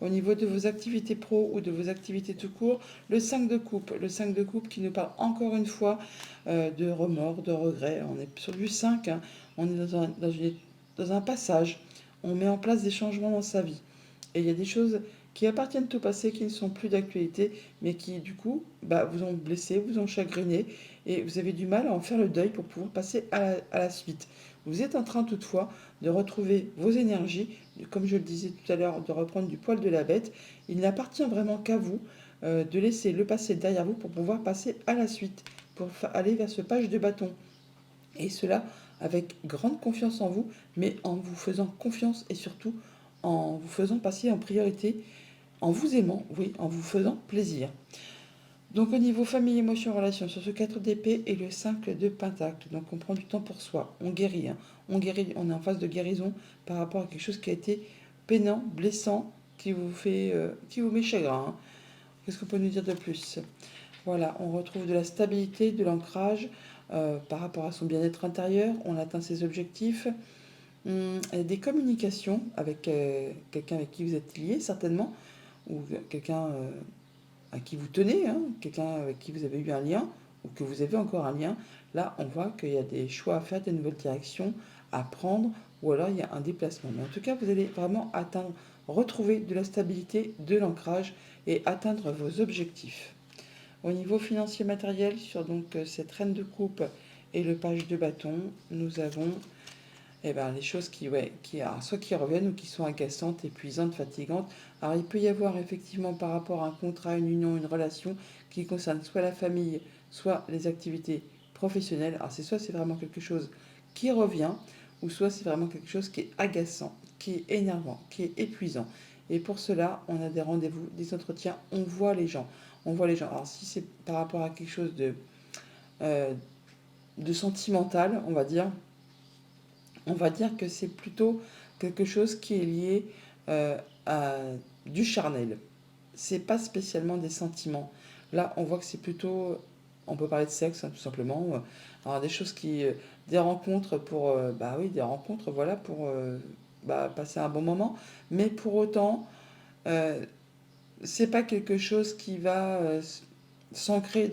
Au niveau de vos activités pro ou de vos activités tout court, le 5 de coupe. Le 5 de coupe qui nous parle encore une fois de remords, de regrets. On est sur du 5, on est dans un passage. On met en place des changements dans sa vie. Et il y a des choses qui appartiennent au passé, qui ne sont plus d'actualité, mais qui du coup vous ont blessé, vous ont chagriné, et vous avez du mal à en faire le deuil pour pouvoir passer à la suite. Vous êtes en train toutefois de retrouver vos énergies, comme je le disais tout à l'heure, de reprendre du poil de la bête. Il n'appartient vraiment qu'à vous de laisser le passé derrière vous pour pouvoir passer à la suite, pour aller vers ce page de bâton. Et cela avec grande confiance en vous, mais en vous faisant confiance et surtout en vous faisant passer en priorité en vous aimant, oui, en vous faisant plaisir. Donc au niveau famille, émotion, relation, sur ce 4 d'épée et le 5 de pentacle. Donc on prend du temps pour soi, on guérit, hein. On guérit, on est en phase de guérison par rapport à quelque chose qui a été peinant, blessant, qui vous met chagrin, hein. Qu'est-ce qu'on peut nous dire de plus? Voilà, on retrouve de la stabilité, de l'ancrage par rapport à son bien-être intérieur, on atteint ses objectifs. Des communications avec quelqu'un avec qui vous êtes lié certainement, ou quelqu'un à qui vous tenez, hein, quelqu'un avec qui vous avez eu un lien, ou que vous avez encore un lien. Là, on voit qu'il y a des choix à faire, des nouvelles directions à prendre, ou alors il y a un déplacement. Mais en tout cas, vous allez vraiment atteindre, retrouver de la stabilité, de l'ancrage et atteindre vos objectifs. Au niveau financier matériel, sur donc cette reine de coupe et le page de bâton, nous avons les choses soit qui reviennent ou qui sont agaçantes, épuisantes, fatigantes. Alors il peut y avoir effectivement par rapport à un contrat, une union, une relation qui concerne soit la famille, soit les activités professionnelles. Alors c'est vraiment quelque chose qui revient, ou soit c'est vraiment quelque chose qui est agaçant, qui est énervant, qui est épuisant. Et pour cela, on a des rendez-vous, des entretiens, on voit les gens. On voit les gens. Alors si c'est par rapport à quelque chose euh, de sentimental, on va dire que c'est plutôt quelque chose qui est lié à du charnel. C'est pas spécialement des sentiments. Là, on voit que c'est plutôt, on peut parler de sexe, hein, tout simplement. Alors des choses des rencontres pour, des rencontres, voilà, pour passer un bon moment. Mais pour autant, euh, c'est pas quelque chose qui va s'ancrer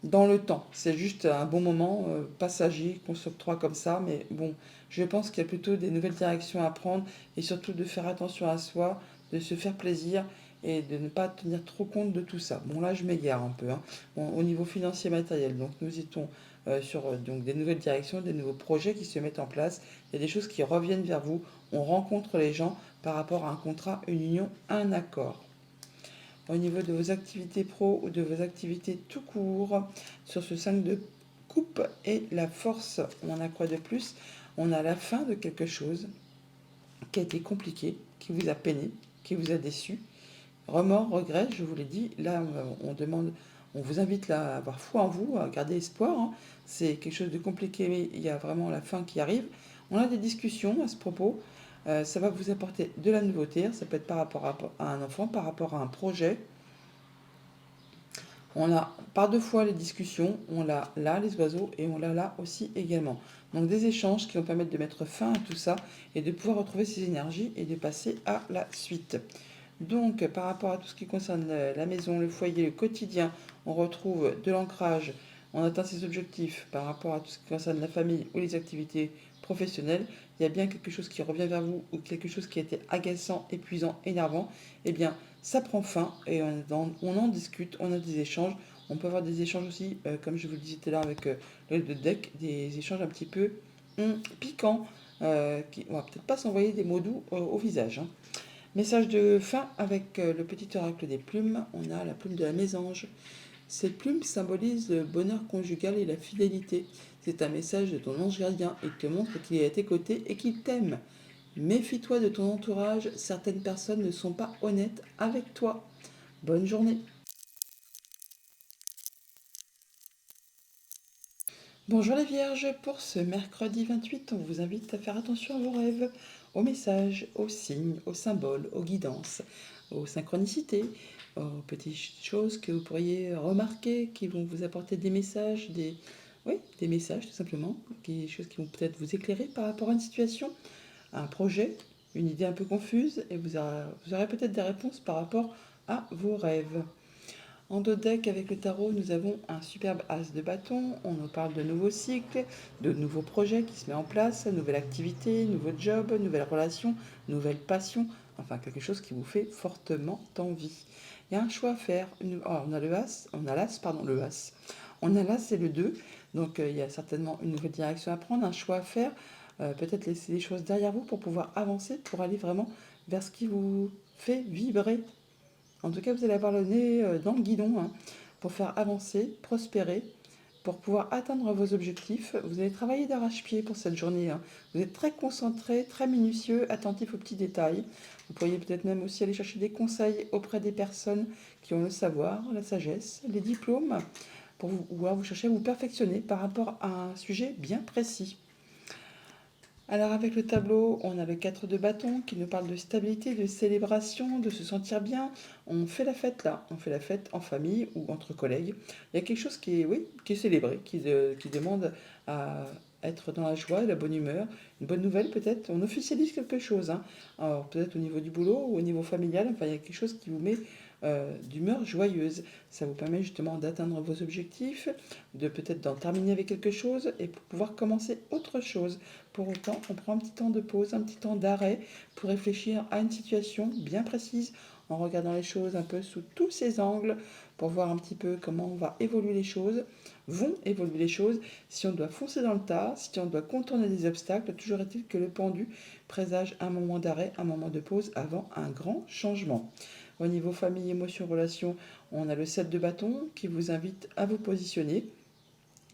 dans le temps. C'est juste un bon moment passager qu'on s'octroie comme ça. Mais bon, je pense qu'il y a plutôt des nouvelles directions à prendre et surtout de faire attention à soi, de se faire plaisir et de ne pas tenir trop compte de tout ça. Bon, là, je m'égare un peu, hein. Bon, au niveau financier matériel, donc nous étions sur donc des nouvelles directions, des nouveaux projets qui se mettent en place. Il y a des choses qui reviennent vers vous. On rencontre les gens par rapport à un contrat, une union, un accord. Au niveau de vos activités pro ou de vos activités tout court, sur ce 5 de coupe et la force, on a quoi de plus? On a la fin de quelque chose qui a été compliqué, qui vous a peiné, qui vous a déçu. Remords, regrets, je vous l'ai dit, là on vous invite là à avoir foi en vous, à garder espoir, hein. C'est quelque chose de compliqué, mais il y a vraiment la fin qui arrive. On a des discussions à ce propos. Ça va vous apporter de la nouveauté. Ça peut être par rapport à un enfant, par rapport à un projet. On a par deux fois les discussions, on a là les oiseaux et on a là aussi également. Donc des échanges qui vont permettre de mettre fin à tout ça et de pouvoir retrouver ses énergies et de passer à la suite. Donc par rapport à tout ce qui concerne la maison, le foyer, le quotidien, on retrouve de l'ancrage, on atteint ses objectifs par rapport à tout ce qui concerne la famille ou les activités professionnelles. Il y a bien quelque chose qui revient vers vous ou quelque chose qui a été agaçant, épuisant, énervant. Eh bien, ça prend fin et on en discute, on a des échanges. On peut avoir des échanges aussi, comme je vous le disais tout à l'heure avec le deck, des échanges un petit peu piquants. On va peut-être pas s'envoyer des mots doux au visage, hein. Message de fin avec le petit oracle des plumes. On a la plume de la mésange. Cette plume symbolise le bonheur conjugal et la fidélité. C'est un message de ton ange gardien. Il te montre qu'il est à tes côtés et qu'il t'aime. Méfie-toi de ton entourage. Certaines personnes ne sont pas honnêtes avec toi. Bonne journée. Bonjour les vierges, pour ce mercredi 28, on vous invite à faire attention à vos rêves, aux messages, aux signes, aux symboles, aux guidances, aux synchronicités, aux petites choses que vous pourriez remarquer qui vont vous apporter des messages, des messages tout simplement, des choses qui vont peut-être vous éclairer par rapport à une situation, à un projet, une idée un peu confuse, et vous aurez peut-être des réponses par rapport à vos rêves. En dos deck, avec le tarot, nous avons un superbe as de bâton. On nous parle de nouveaux cycles, de nouveaux projets qui se mettent en place, nouvelle activité, nouveau job, nouvelle relation, nouvelle passion. Enfin, quelque chose qui vous fait fortement envie. Il y a un choix à faire. On a le as, on a l'as, pardon, le as. On a l'as et le 2. Donc, il y a certainement une nouvelle direction à prendre, un choix à faire. Peut-être laisser les choses derrière vous pour pouvoir avancer, pour aller vraiment vers ce qui vous fait vibrer. En tout cas, vous allez avoir le nez dans le guidon, hein, pour faire avancer, prospérer pour pouvoir atteindre vos objectifs. Vous allez travailler d'arrache-pied pour cette journée, hein. Vous êtes très concentré, très minutieux, attentif aux petits détails. Vous pourriez peut-être même aussi aller chercher des conseils auprès des personnes qui ont le savoir, la sagesse, les diplômes, pour vous, ou alors vous cherchez à vous perfectionner par rapport à un sujet bien précis. Alors avec le tableau, on a le 4 de bâton qui nous parle de stabilité, de célébration, de se sentir bien. On fait la fête là, on fait la fête en famille ou entre collègues. Il y a quelque chose qui est, oui, qui est célébré, qui demande à être dans la joie, la bonne humeur. Une bonne nouvelle peut-être, on officialise quelque chose, hein. Alors peut-être au niveau du boulot ou au niveau familial, enfin il y a quelque chose qui vous met d'humeur joyeuse. Ça vous permet justement d'atteindre vos objectifs, de peut-être d'en terminer avec quelque chose et pour pouvoir commencer autre chose. Pour autant, on prend un petit temps de pause, un petit temps d'arrêt pour réfléchir à une situation bien précise en regardant les choses un peu sous tous ces angles pour voir un petit peu comment va évoluer les choses, vont évoluer les choses, si on doit foncer dans le tas, si on doit contourner des obstacles, toujours est-il que le pendu présage un moment d'arrêt, un moment de pause avant un grand changement. Au niveau famille, émotion, relation, on a le 7 de bâton qui vous invite à vous positionner,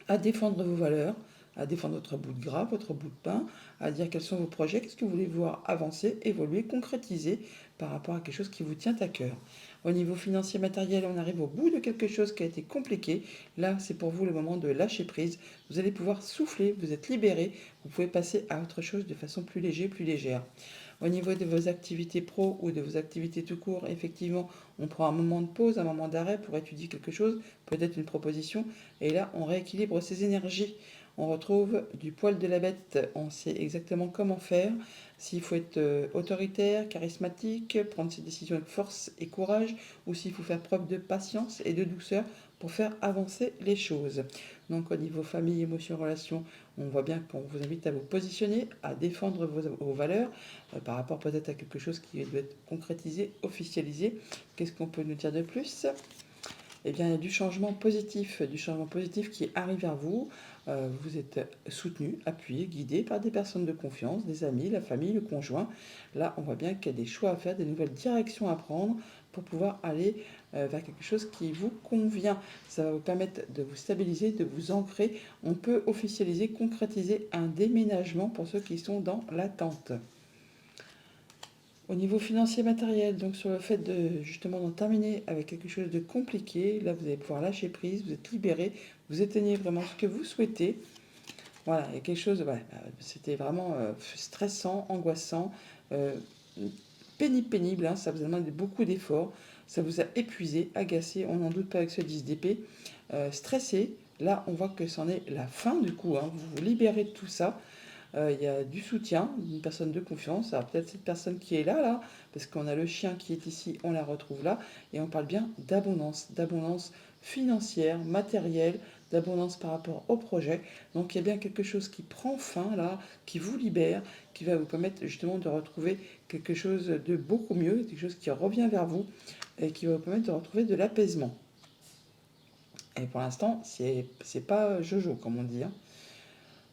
à défendre vos valeurs, à défendre votre bout de gras, votre bout de pain, à dire quels sont vos projets, qu'est-ce que vous voulez voir avancer, évoluer, concrétiser par rapport à quelque chose qui vous tient à cœur. Au niveau financier matériel, on arrive au bout de quelque chose qui a été compliqué. Là, c'est pour vous le moment de lâcher prise. Vous allez pouvoir souffler, vous êtes libéré, vous pouvez passer à autre chose de façon plus légère. Au niveau de vos activités pro ou de vos activités tout court, effectivement, on prend un moment de pause, un moment d'arrêt pour étudier quelque chose, peut-être une proposition, et là, on rééquilibre ses énergies. On retrouve du poil de la bête, on sait exactement comment faire, s'il faut être autoritaire, charismatique, prendre ses décisions avec force et courage, ou s'il faut faire preuve de patience et de douceur pour faire avancer les choses. Donc au niveau famille, émotion, relation, on voit bien qu'on vous invite à vous positionner, à défendre vos valeurs, par rapport peut-être à quelque chose qui doit être concrétisé, officialisé. Qu'est-ce qu'on peut nous dire de plus ? Eh bien, il y a du changement positif qui arrive vers vous. Vous êtes soutenu, appuyé, guidé par des personnes de confiance, des amis, la famille, le conjoint. Là, on voit bien qu'il y a des choix à faire, des nouvelles directions à prendre pour pouvoir aller vers quelque chose qui vous convient. Ça va vous permettre de vous stabiliser, de vous ancrer. On peut officialiser, concrétiser un déménagement pour ceux qui sont dans l'attente. Au niveau financier matériel, donc sur le fait de justement d'en terminer avec quelque chose de compliqué, là vous allez pouvoir lâcher prise, vous êtes libéré, vous atteignez vraiment ce que vous souhaitez. Voilà, il y a quelque chose, ouais, c'était vraiment stressant, angoissant, euh, pénible, hein, ça vous a demandé beaucoup d'efforts, ça vous a épuisé, agacé, on n'en doute pas avec ce 10 d'épée, stressé. Là, on voit que c'en est la fin du coup, hein, vous vous libérez de tout ça. Il y a du soutien d'une personne de confiance. Alors peut-être cette personne qui est là, parce qu'on a le chien qui est ici, on la retrouve là, et on parle bien d'abondance financière, matérielle, d'abondance par rapport au projet. Donc il y a bien quelque chose qui prend fin là, qui vous libère, qui va vous permettre justement de retrouver quelque chose de beaucoup mieux, quelque chose qui revient vers vous et qui va vous permettre de retrouver de l'apaisement. Et pour l'instant, c'est pas Jojo, comme on dit, hein.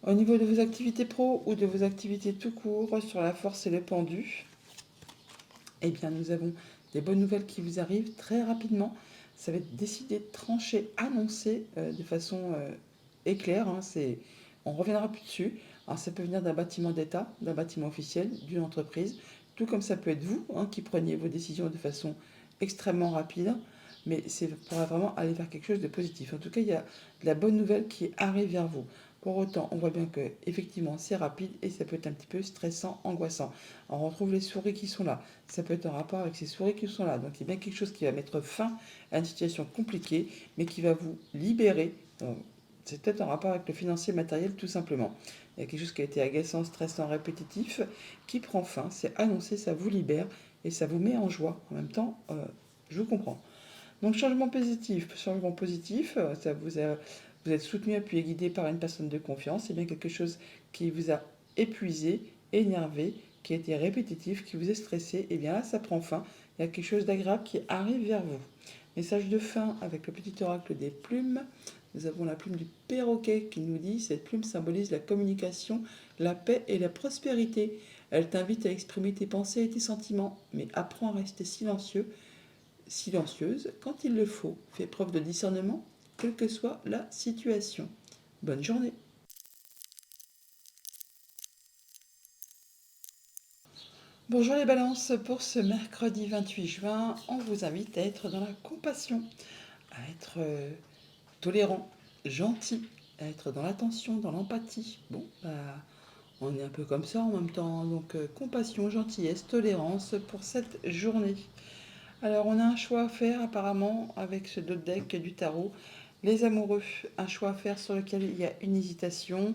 Au niveau de vos activités pro ou de vos activités tout court sur la force et le pendu, eh bien nous avons des bonnes nouvelles qui vous arrivent très rapidement. Ça va être décidé, tranché, annoncé de façon éclair, hein, on ne reviendra plus dessus. Alors ça peut venir d'un bâtiment d'État, d'un bâtiment officiel, d'une entreprise, tout comme ça peut être vous, hein, qui preniez vos décisions de façon extrêmement rapide, mais c'est pour vraiment aller vers quelque chose de positif. En tout cas, il y a de la bonne nouvelle qui arrive vers vous. Pour autant, on voit bien que effectivement c'est rapide et ça peut être un petit peu stressant, angoissant. On retrouve les souris qui sont là. Ça peut être en rapport avec ces souris qui sont là. Donc il y a bien quelque chose qui va mettre fin à une situation compliquée, mais qui va vous libérer. C'est peut-être en rapport avec le financier matériel tout simplement. Il y a quelque chose qui a été agaçant, stressant, répétitif, qui prend fin. C'est annoncé, ça vous libère et ça vous met en joie. En même temps, je vous comprends. Donc changement positif, vous êtes soutenu, appuyé, guidé par une personne de confiance. C'est bien quelque chose qui vous a épuisé, énervé, qui a été répétitif, qui vous est stressé. Et bien là, ça prend fin. Il y a quelque chose d'agréable qui arrive vers vous. Message de fin avec le petit oracle des plumes. Nous avons la plume du perroquet qui nous dit: cette plume symbolise la communication, la paix et la prospérité. Elle t'invite à exprimer tes pensées et tes sentiments, mais apprends à rester silencieuse quand il le faut. Fais preuve de discernement quelle que soit la situation. Bonne journée. Bonjour les balances, pour ce mercredi 28 juin, on vous invite à être dans la compassion, à être tolérant, gentil, à être dans l'attention, dans l'empathie. Bon, on est un peu comme ça en même temps, donc compassion, gentillesse, tolérance pour cette journée. Alors on a un choix à faire apparemment avec ce dos de deck du tarot. Les amoureux, un choix à faire sur lequel il y a une hésitation,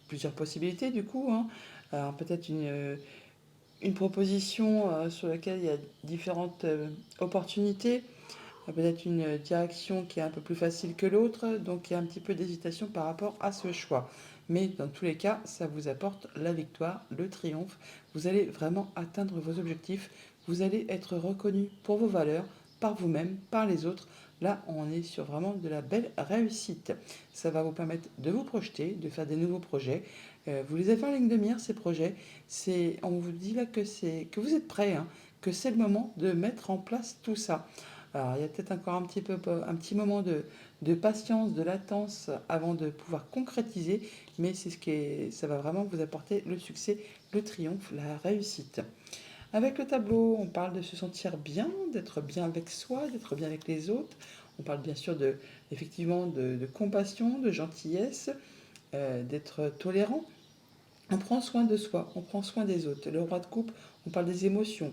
plusieurs possibilités du coup, hein. Alors peut-être une proposition sur laquelle il y a différentes opportunités, peut-être une direction qui est un peu plus facile que l'autre, donc il y a un petit peu d'hésitation par rapport à ce choix. Mais dans tous les cas, ça vous apporte la victoire, le triomphe. Vous allez vraiment atteindre vos objectifs, vous allez être reconnu pour vos valeurs, par vous-même, par les autres. Là, on est sur vraiment de la belle réussite. Ça va vous permettre de vous projeter, de faire des nouveaux projets. Vous les avez en ligne de mire, ces projets. On vous dit là que vous êtes prêts, hein, que c'est le moment de mettre en place tout ça. Alors, il y a peut-être encore un petit moment de patience, de latence avant de pouvoir concrétiser, mais ça va vraiment vous apporter le succès, le triomphe, la réussite. Avec le tableau, on parle de se sentir bien, d'être bien avec soi, d'être bien avec les autres. On parle bien sûr effectivement de compassion, de gentillesse, d'être tolérant. On prend soin de soi, on prend soin des autres. Le roi de coupe, on parle des émotions,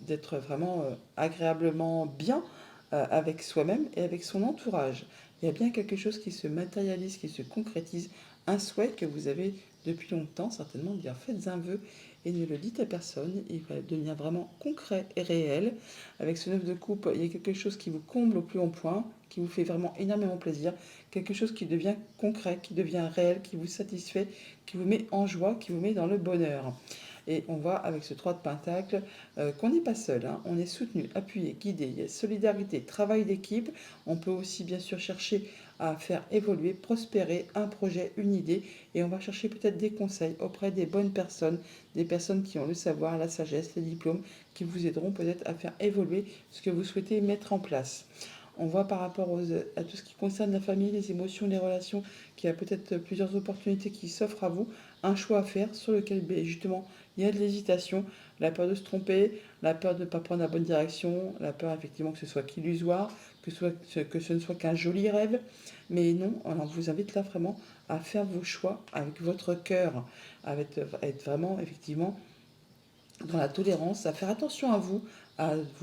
d'être vraiment agréablement bien avec soi-même et avec son entourage. Il y a bien quelque chose qui se matérialise, qui se concrétise, un souhait que vous avez depuis longtemps, certainement, de dire faites un vœu et ne le dites à personne. Il va devenir vraiment concret et réel. Avec ce 9 de coupe, il y a quelque chose qui vous comble au plus haut point, qui vous fait vraiment énormément plaisir, quelque chose qui devient concret, qui devient réel, qui vous satisfait, qui vous met en joie, qui vous met dans le bonheur. Et on voit avec ce 3 de Pentacle qu'on n'est pas seul, hein. On est soutenu, appuyé, guidé, il y a solidarité, travail d'équipe. On peut aussi bien sûr chercher à faire évoluer, prospérer un projet, une idée, et on va chercher peut-être des conseils auprès des bonnes personnes, des personnes qui ont le savoir, la sagesse, les diplômes, qui vous aideront peut-être à faire évoluer ce que vous souhaitez mettre en place. On voit par rapport à tout ce qui concerne la famille, les émotions, les relations, qu'il y a peut-être plusieurs opportunités qui s'offrent à vous, un choix à faire sur lequel justement il y a de l'hésitation, la peur de se tromper, la peur de ne pas prendre la bonne direction, la peur effectivement que ce soit qu'illusoire, que ce ne soit qu'un joli rêve. Mais non, on vous invite là vraiment à faire vos choix avec votre cœur, à être vraiment effectivement dans la tolérance, à faire attention à vous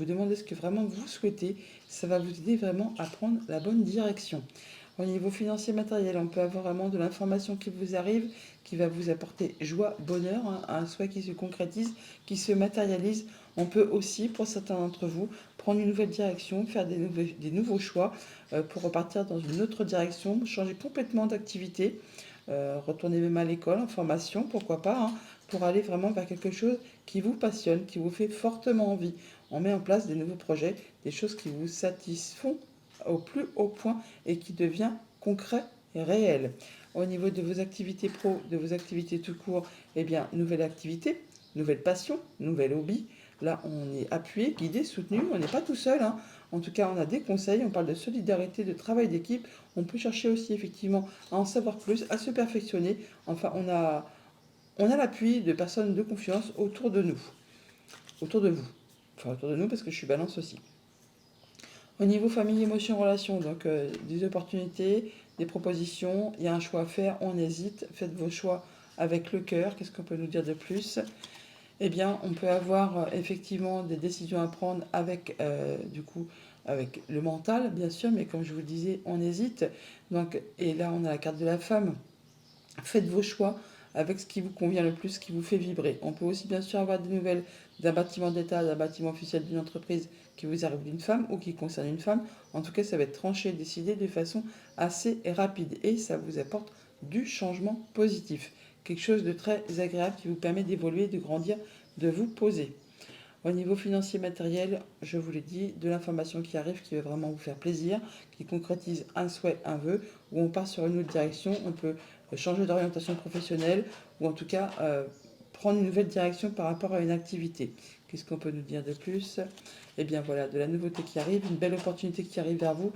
demander ce que vraiment vous souhaitez. Ça va vous aider vraiment à prendre la bonne direction. Au niveau financier matériel, on peut avoir vraiment de l'information qui vous arrive, qui va vous apporter joie, bonheur, hein, un souhait qui se concrétise, qui se matérialise. On peut aussi, pour certains d'entre vous, prendre une nouvelle direction, faire des nouveaux choix pour repartir dans une autre direction, changer complètement d'activité, retourner même à l'école, en formation, pourquoi pas, hein, pour aller vraiment vers quelque chose qui vous passionne, qui vous fait fortement envie. On met en place des nouveaux projets, des choses qui vous satisfont au plus haut point et qui devient concret et réel. Au niveau de vos activités pro, de vos activités tout court, eh bien, nouvelle activité, nouvelle passion, nouvel hobby. Là, on est appuyé, guidé, soutenu. On n'est pas tout seul, hein. En tout cas, on a des conseils. On parle de solidarité, de travail d'équipe. On peut chercher aussi, effectivement, à en savoir plus, à se perfectionner. Enfin, on a l'appui de personnes de confiance autour de nous. Autour de vous. Enfin, autour de nous, parce que je suis balance aussi. Au niveau famille, émotion, relation, donc des opportunités, des propositions, il y a un choix à faire, on hésite, faites vos choix avec le cœur. Qu'est-ce qu'on peut nous dire de plus? Eh bien, on peut avoir effectivement des décisions à prendre avec, avec le mental, bien sûr, mais comme je vous le disais, on hésite. Donc, et là, on a la carte de la femme. Faites vos choix avec ce qui vous convient le plus, ce qui vous fait vibrer. On peut aussi bien sûr avoir des nouvelles d'un bâtiment d'État, d'un bâtiment officiel d'une entreprise qui vous arrive d'une femme ou qui concerne une femme. En tout cas, ça va être tranché, décidé de façon assez rapide et ça vous apporte du changement positif. Quelque chose de très agréable qui vous permet d'évoluer, de grandir, de vous poser. Au niveau financier matériel, je vous l'ai dit, de l'information qui arrive, qui va vraiment vous faire plaisir, qui concrétise un souhait, un vœu, où on part sur une autre direction, on peut changer d'orientation professionnelle, ou en tout cas prendre une nouvelle direction par rapport à une activité. Qu'est-ce qu'on peut nous dire de plus? Eh bien voilà, de la nouveauté qui arrive, une belle opportunité qui arrive vers vous,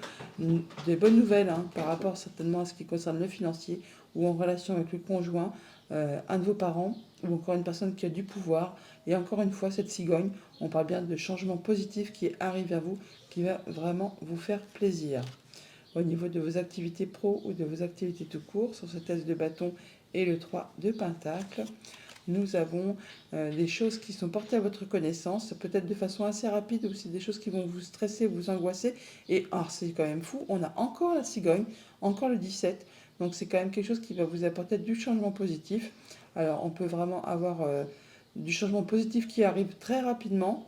des bonnes nouvelles par rapport certainement à ce qui concerne le financier ou en relation avec le conjoint, un de vos parents ou encore une personne qui a du pouvoir. Et encore une fois, cette cigogne, on parle bien de changement positif qui arrive vers vous, qui va vraiment vous faire plaisir. Au niveau de vos activités pro ou de vos activités tout court, sur ce test de bâton et le 3 de pentacle, nous avons des choses qui sont portées à votre connaissance, peut-être de façon assez rapide, ou c'est des choses qui vont vous stresser, vous angoisser. Et c'est quand même fou, on a encore la cigogne, encore le 17, donc c'est quand même quelque chose qui va vous apporter du changement positif. Alors on peut vraiment avoir du changement positif qui arrive très rapidement,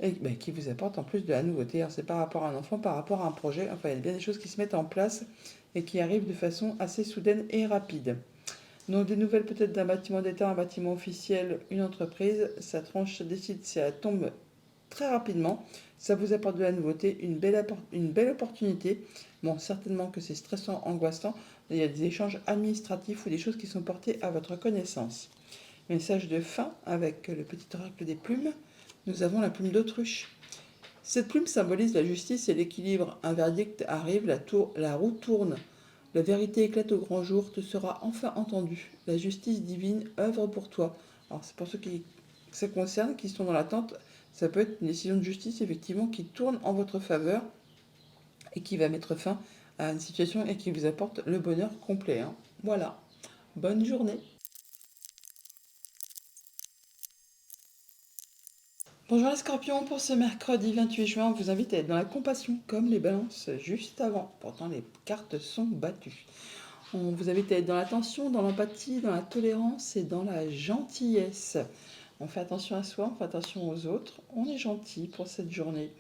et qui vous apporte en plus de la nouveauté. Alors, c'est par rapport à un enfant, par rapport à un projet, enfin il y a bien des choses qui se mettent en place et qui arrivent de façon assez soudaine et rapide. Donc des nouvelles peut-être d'un bâtiment d'État, un bâtiment officiel, une entreprise, ça tranche, ça décide, ça tombe très rapidement, ça vous apporte de la nouveauté, une belle opportunité. Bon, certainement que c'est stressant, angoissant, il y a des échanges administratifs ou des choses qui sont portées à votre connaissance. Message de fin avec le petit oracle des plumes. Nous avons la plume d'autruche. Cette plume symbolise la justice et l'équilibre. Un verdict arrive, la roue tourne. La vérité éclate au grand jour, te sera enfin entendu. La justice divine œuvre pour toi. Alors c'est pour ceux qui ça concerne, qui sont dans l'attente, ça peut être une décision de justice effectivement qui tourne en votre faveur et qui va mettre fin à une situation et qui vous apporte le bonheur complet. Voilà. Bonne journée. Bonjour les scorpions, pour ce mercredi 28 juin, on vous invite à être dans la compassion comme les balances juste avant. Pourtant les cartes sont battues. On vous invite à être dans l'attention, dans l'empathie, dans la tolérance et dans la gentillesse. On fait attention à soi, on fait attention aux autres. On est gentil pour cette journée.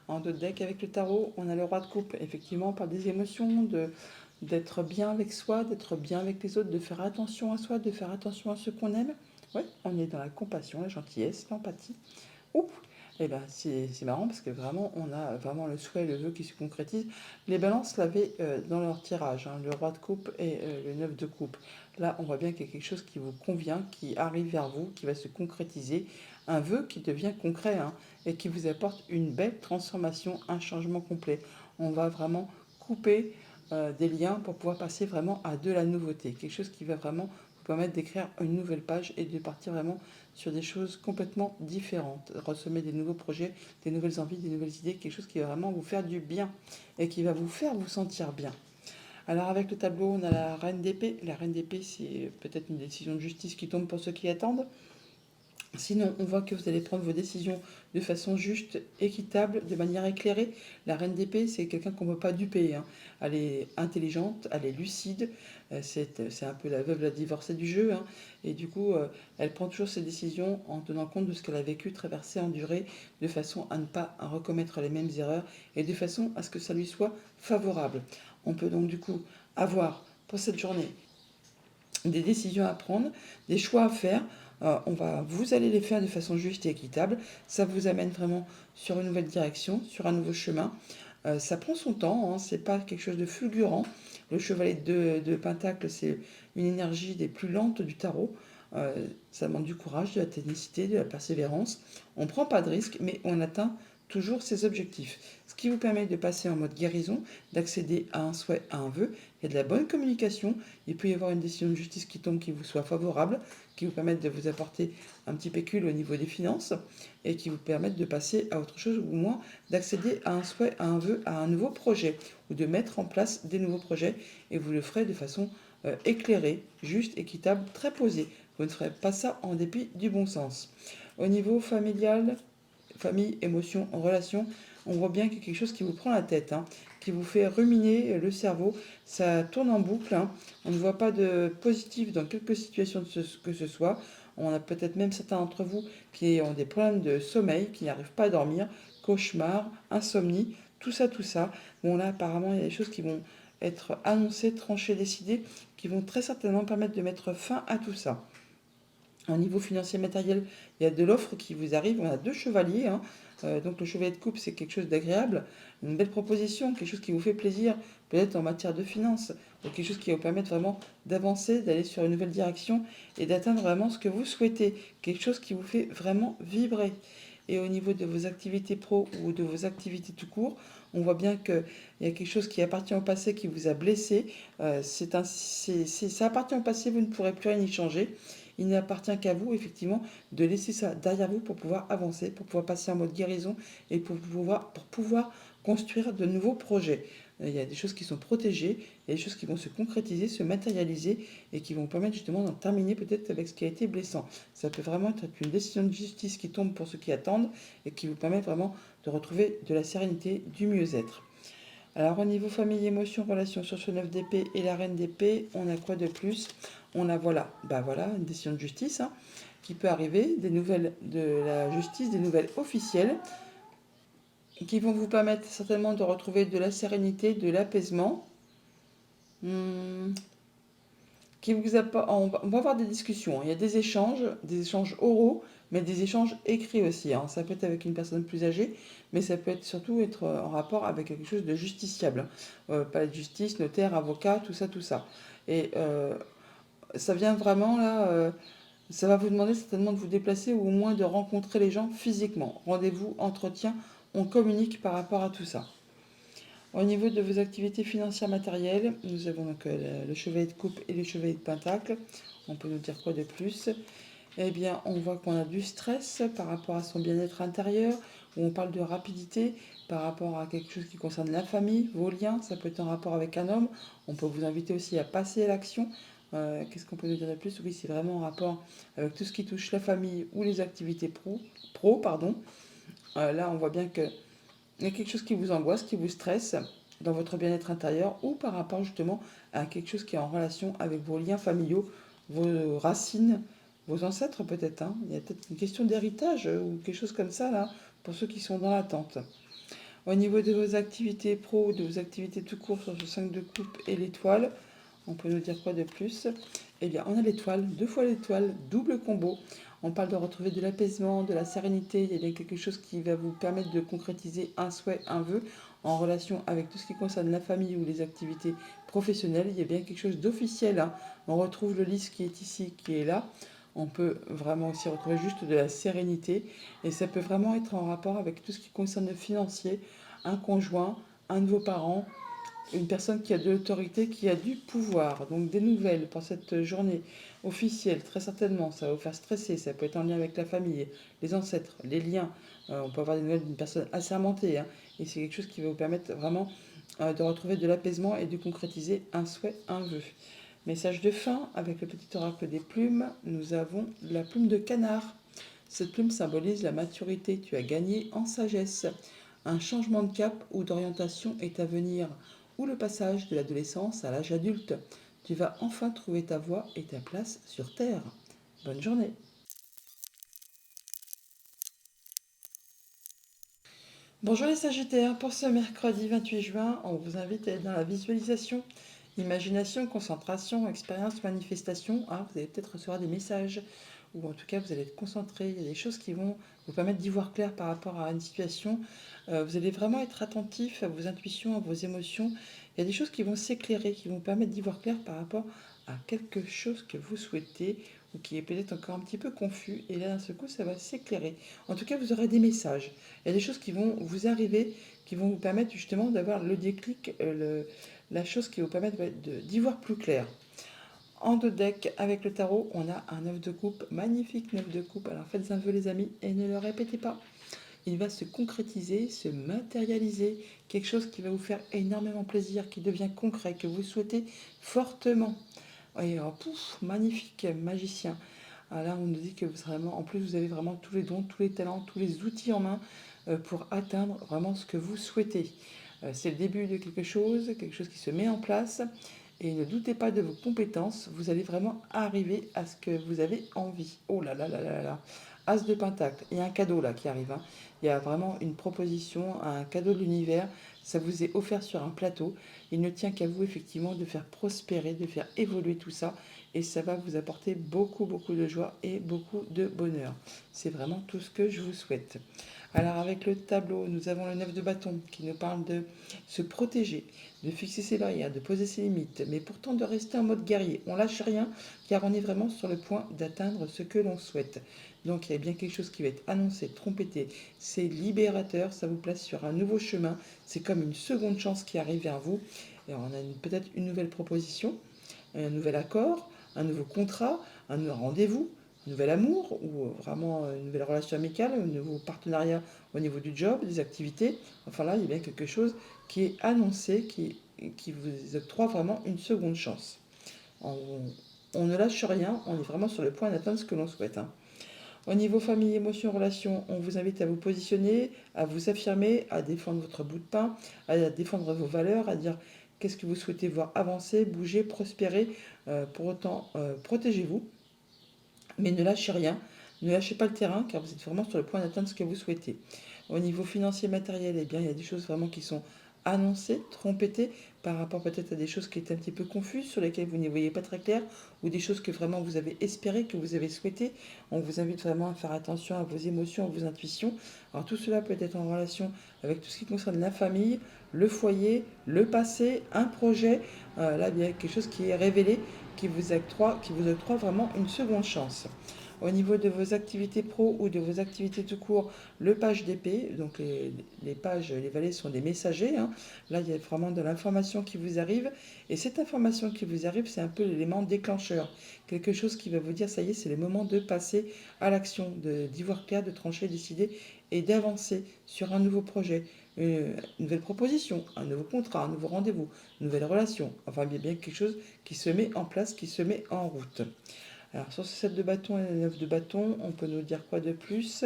En d'autres decks avec le tarot, on a le roi de coupe. Effectivement, on parle des émotions, d'être bien avec soi, d'être bien avec les autres, de faire attention à soi, de faire attention à ceux qu'on aime. Ouais, on est dans la compassion, la gentillesse, l'empathie. Ouh, et ben c'est marrant parce que vraiment on a vraiment le souhait, le vœu qui se concrétise. Les balances l'avaient dans leur tirage, le roi de coupe et le 9 de coupe. Là on voit bien qu'il y a quelque chose qui vous convient, qui arrive vers vous, qui va se concrétiser, un vœu qui devient concret et qui vous apporte une belle transformation, un changement complet. On va vraiment couper des liens pour pouvoir passer vraiment à de la nouveauté, quelque chose qui va vraiment vous permettre d'écrire une nouvelle page et de partir vraiment sur des choses complètement différentes, ressemer des nouveaux projets, des nouvelles envies, des nouvelles idées, quelque chose qui va vraiment vous faire du bien et qui va vous faire vous sentir bien. Alors avec le tableau, on a la reine d'épée. La reine d'épée, c'est peut-être une décision de justice qui tombe pour ceux qui attendent. Sinon, on voit que vous allez prendre vos décisions de façon juste, équitable, de manière éclairée. La reine d'épée, c'est quelqu'un qu'on ne peut pas duper. Elle est intelligente, elle est lucide. C'est un peu la veuve, la divorcée du jeu. Et du coup, elle prend toujours ses décisions en tenant compte de ce qu'elle a vécu, traversé, enduré, de façon à ne pas recommettre les mêmes erreurs et de façon à ce que ça lui soit favorable. On peut donc du coup avoir pour cette journée des décisions à prendre, des choix à faire. Vous allez les faire de façon juste et équitable. Ça vous amène vraiment sur une nouvelle direction, sur un nouveau chemin. Ça prend son temps, c'est pas quelque chose de fulgurant. Le chevalier de Pentacle, c'est une énergie des plus lentes du tarot. Ça demande du courage, de la ténacité, de la persévérance. On ne prend pas de risques, mais on atteint toujours ses objectifs. Ce qui vous permet de passer en mode guérison, d'accéder à un souhait, à un vœu. Il y a de la bonne communication. Il peut y avoir une décision de justice qui tombe qui vous soit favorable, qui vous permette de vous apporter un petit pécule au niveau des finances et qui vous permette de passer à autre chose ou au moins d'accéder à un souhait, à un vœu, à un nouveau projet ou de mettre en place des nouveaux projets et vous le ferez de façon éclairée, juste, équitable, très posée. Vous ne ferez pas ça en dépit du bon sens. Au niveau familial, famille, émotion, relation, on voit bien qu'il y a quelque chose qui vous prend la tête, qui vous fait ruminer le cerveau. Ça tourne en boucle. On ne voit pas de positif dans quelques situations que ce soit. On a peut-être même certains d'entre vous qui ont des problèmes de sommeil, qui n'arrivent pas à dormir, cauchemars, insomnie, tout ça, tout ça. Bon là, apparemment, il y a des choses qui vont être annoncées, tranchées, décidées, qui vont très certainement permettre de mettre fin à tout ça. Au niveau financier matériel, il y a de l'offre qui vous arrive. On a 2 chevaliers, hein. Donc le chevalier de coupe, c'est quelque chose d'agréable, une belle proposition, quelque chose qui vous fait plaisir, peut-être en matière de finances, ou quelque chose qui va vous permettre vraiment d'avancer, d'aller sur une nouvelle direction et d'atteindre vraiment ce que vous souhaitez, quelque chose qui vous fait vraiment vibrer. Et au niveau de vos activités pro ou de vos activités tout court, on voit bien qu'il y a quelque chose qui appartient au passé qui vous a blessé. Ça appartient au passé, vous ne pourrez plus rien y changer. Il n'appartient qu'à vous, effectivement, de laisser ça derrière vous pour pouvoir avancer, pour pouvoir passer en mode guérison et pour pouvoir construire de nouveaux projets. Il y a des choses qui sont protégées, il y a des choses qui vont se concrétiser, se matérialiser et qui vont permettre justement d'en terminer peut-être avec ce qui a été blessant. Ça peut vraiment être une décision de justice qui tombe pour ceux qui attendent et qui vous permet vraiment de retrouver de la sérénité, du mieux-être. Alors au niveau famille, émotion, relation sur ce 9 d'épée et la reine d'épée, on a quoi de plus? On a voilà, une décision de justice, hein, qui peut arriver, des nouvelles de la justice, des nouvelles officielles, qui vont vous permettre certainement de retrouver de la sérénité, de l'apaisement. Hmm, on va avoir des discussions, hein. Il y a des échanges oraux, mais des échanges écrits aussi, hein. Ça peut être avec une personne plus âgée, mais ça peut être surtout être en rapport avec quelque chose de justiciable. Palais de justice, notaire, avocat, tout ça, tout ça. Et ça vient vraiment là, ça va vous demander certainement de vous déplacer ou au moins de rencontrer les gens physiquement. Rendez-vous, entretien, on communique par rapport à tout ça. Au niveau de vos activités financières matérielles, nous avons donc le chevalier de coupe et le chevalier de pentacle. On peut nous dire quoi de plus? Eh bien, on voit qu'on a du stress par rapport à son bien-être intérieur, où on parle de rapidité par rapport à quelque chose qui concerne la famille, vos liens, ça peut être en rapport avec un homme. On peut vous inviter aussi à passer à l'action. Qu'est-ce qu'on peut nous dire de plus? Oui, c'est vraiment en rapport avec tout ce qui touche la famille ou les activités pro, pardon. Là, on voit bien qu'il y a quelque chose qui vous angoisse, qui vous stresse dans votre bien-être intérieur ou par rapport justement à quelque chose qui est en relation avec vos liens familiaux, vos racines, vos ancêtres peut-être, hein. Il y a peut-être une question d'héritage ou quelque chose comme ça là, pour ceux qui sont dans l'attente. Au niveau de vos activités pro, de vos activités tout court sur ce 5 de coupe et l'étoile, on peut nous dire quoi de plus? Eh bien, on a l'étoile, 2 fois l'étoile, double combo. On parle de retrouver de l'apaisement, de la sérénité. Il y a bien quelque chose qui va vous permettre de concrétiser un souhait, un vœu en relation avec tout ce qui concerne la famille ou les activités professionnelles. Il y a bien quelque chose d'officiel, hein. On retrouve le lys qui est ici, qui est là. On peut vraiment aussi retrouver juste de la sérénité. Et ça peut vraiment être en rapport avec tout ce qui concerne le financier, un conjoint, un de vos parents, une personne qui a de l'autorité, qui a du pouvoir. Donc des nouvelles pour cette journée officielle, très certainement, ça va vous faire stresser, ça peut être en lien avec la famille, les ancêtres, les liens. On peut avoir des nouvelles d'une personne assermentée, hein, et c'est quelque chose qui va vous permettre vraiment de retrouver de l'apaisement et de concrétiser un souhait, un vœu. Message de fin, avec le petit oracle des plumes, nous avons la plume de canard. Cette plume symbolise la maturité, tu as gagné en sagesse. Un changement de cap ou d'orientation est à venir, ou le passage de l'adolescence à l'âge adulte. Tu vas enfin trouver ta voie et ta place sur Terre. Bonne journée. Bonjour les Sagittaires, pour ce mercredi 28 juin, on vous invite à être dans la visualisation, imagination, concentration, expérience, manifestation. Ah, vous allez peut-être recevoir des messages, ou en tout cas vous allez être concentré. Il y a des choses qui vont vous permettre d'y voir clair par rapport à une situation. Vous allez vraiment être attentif à vos intuitions, à vos émotions. Il y a des choses qui vont s'éclairer, qui vont vous permettre d'y voir clair par rapport à quelque chose que vous souhaitez ou qui est peut-être encore un petit peu confus. Et là, d'un seul coup, ça va s'éclairer. En tout cas, vous aurez des messages. Il y a des choses qui vont vous arriver, qui vont vous permettre justement d'avoir le déclic, la chose qui va vous permettre d'y voir plus clair. En deux decks, avec le tarot, on a un 9 de coupe, magnifique 9 de coupe. Alors faites un vœu les amis et ne le répétez pas. Il va se concrétiser, se matérialiser, quelque chose qui va vous faire énormément plaisir, qui devient concret, que vous souhaitez fortement. Et pouf, magnifique magicien. Ah, là, on nous dit que vous vraiment, en plus, vous avez vraiment tous les dons, tous les talents, tous les outils en main pour atteindre vraiment ce que vous souhaitez. C'est le début de quelque chose qui se met en place. Et ne doutez pas de vos compétences, vous allez vraiment arriver à ce que vous avez envie. Oh là là là là là. As de Pentacle, il y a un cadeau là qui arrive, hein. Il y a vraiment une proposition, un cadeau de l'univers. Ça vous est offert sur un plateau. Il ne tient qu'à vous effectivement de faire prospérer, de faire évoluer tout ça et ça va vous apporter beaucoup, beaucoup de joie et beaucoup de bonheur. C'est vraiment tout ce que je vous souhaite. Alors avec le tableau, nous avons le 9 de bâton qui nous parle de se protéger, de fixer ses barrières, de poser ses limites, mais pourtant de rester en mode guerrier. On lâche rien car on est vraiment sur le point d'atteindre ce que l'on souhaite. Donc il y a bien quelque chose qui va être annoncé, trompetté, c'est libérateur, ça vous place sur un nouveau chemin, c'est comme une seconde chance qui arrive vers vous. Et on a peut-être une nouvelle proposition, un nouvel accord, un nouveau contrat, un rendez-vous, un nouvel amour ou vraiment une nouvelle relation amicale, un nouveau partenariat au niveau du job, des activités. Enfin là, il y a bien quelque chose qui est annoncé, qui vous octroie vraiment une seconde chance. On, on ne lâche rien, on est vraiment sur le point d'atteindre ce que l'on souhaite. Au niveau famille, émotion, relation, on vous invite à vous positionner, à vous affirmer, à défendre votre bout de pain, à défendre vos valeurs, à dire qu'est-ce que vous souhaitez voir avancer, bouger, prospérer. Pour autant, protégez-vous, mais ne lâchez rien. Ne lâchez pas le terrain car vous êtes vraiment sur le point d'atteindre ce que vous souhaitez. Au niveau financier matériel, eh bien, il y a des choses vraiment qui sont annoncées, trompetées par rapport peut-être à des choses qui étaient un petit peu confuses, sur lesquelles vous n'y voyez pas très clair, ou des choses que vraiment vous avez espérées, que vous avez souhaitées. On vous invite vraiment à faire attention à vos émotions, à vos intuitions. Alors tout cela peut être en relation avec tout ce qui concerne la famille, le foyer, le passé, un projet. Là, il y a quelque chose qui est révélé, qui vous octroie vraiment une seconde chance. Au niveau de vos activités pro ou de vos activités tout court, le page d'épée, donc les pages, les valets sont des messagers. Là, il y a vraiment de l'information qui vous arrive. Et cette information qui vous arrive, c'est un peu l'élément déclencheur. Quelque chose qui va vous dire, ça y est, c'est le moment de passer à l'action, d'y voir clair, de trancher, décider et d'avancer sur un nouveau projet, une nouvelle proposition, un nouveau contrat, un nouveau rendez-vous, une nouvelle relation. Enfin, bien quelque chose qui se met en place, qui se met en route. Alors sur ce 7 de bâton et le 9 de bâton, on peut nous dire quoi de plus?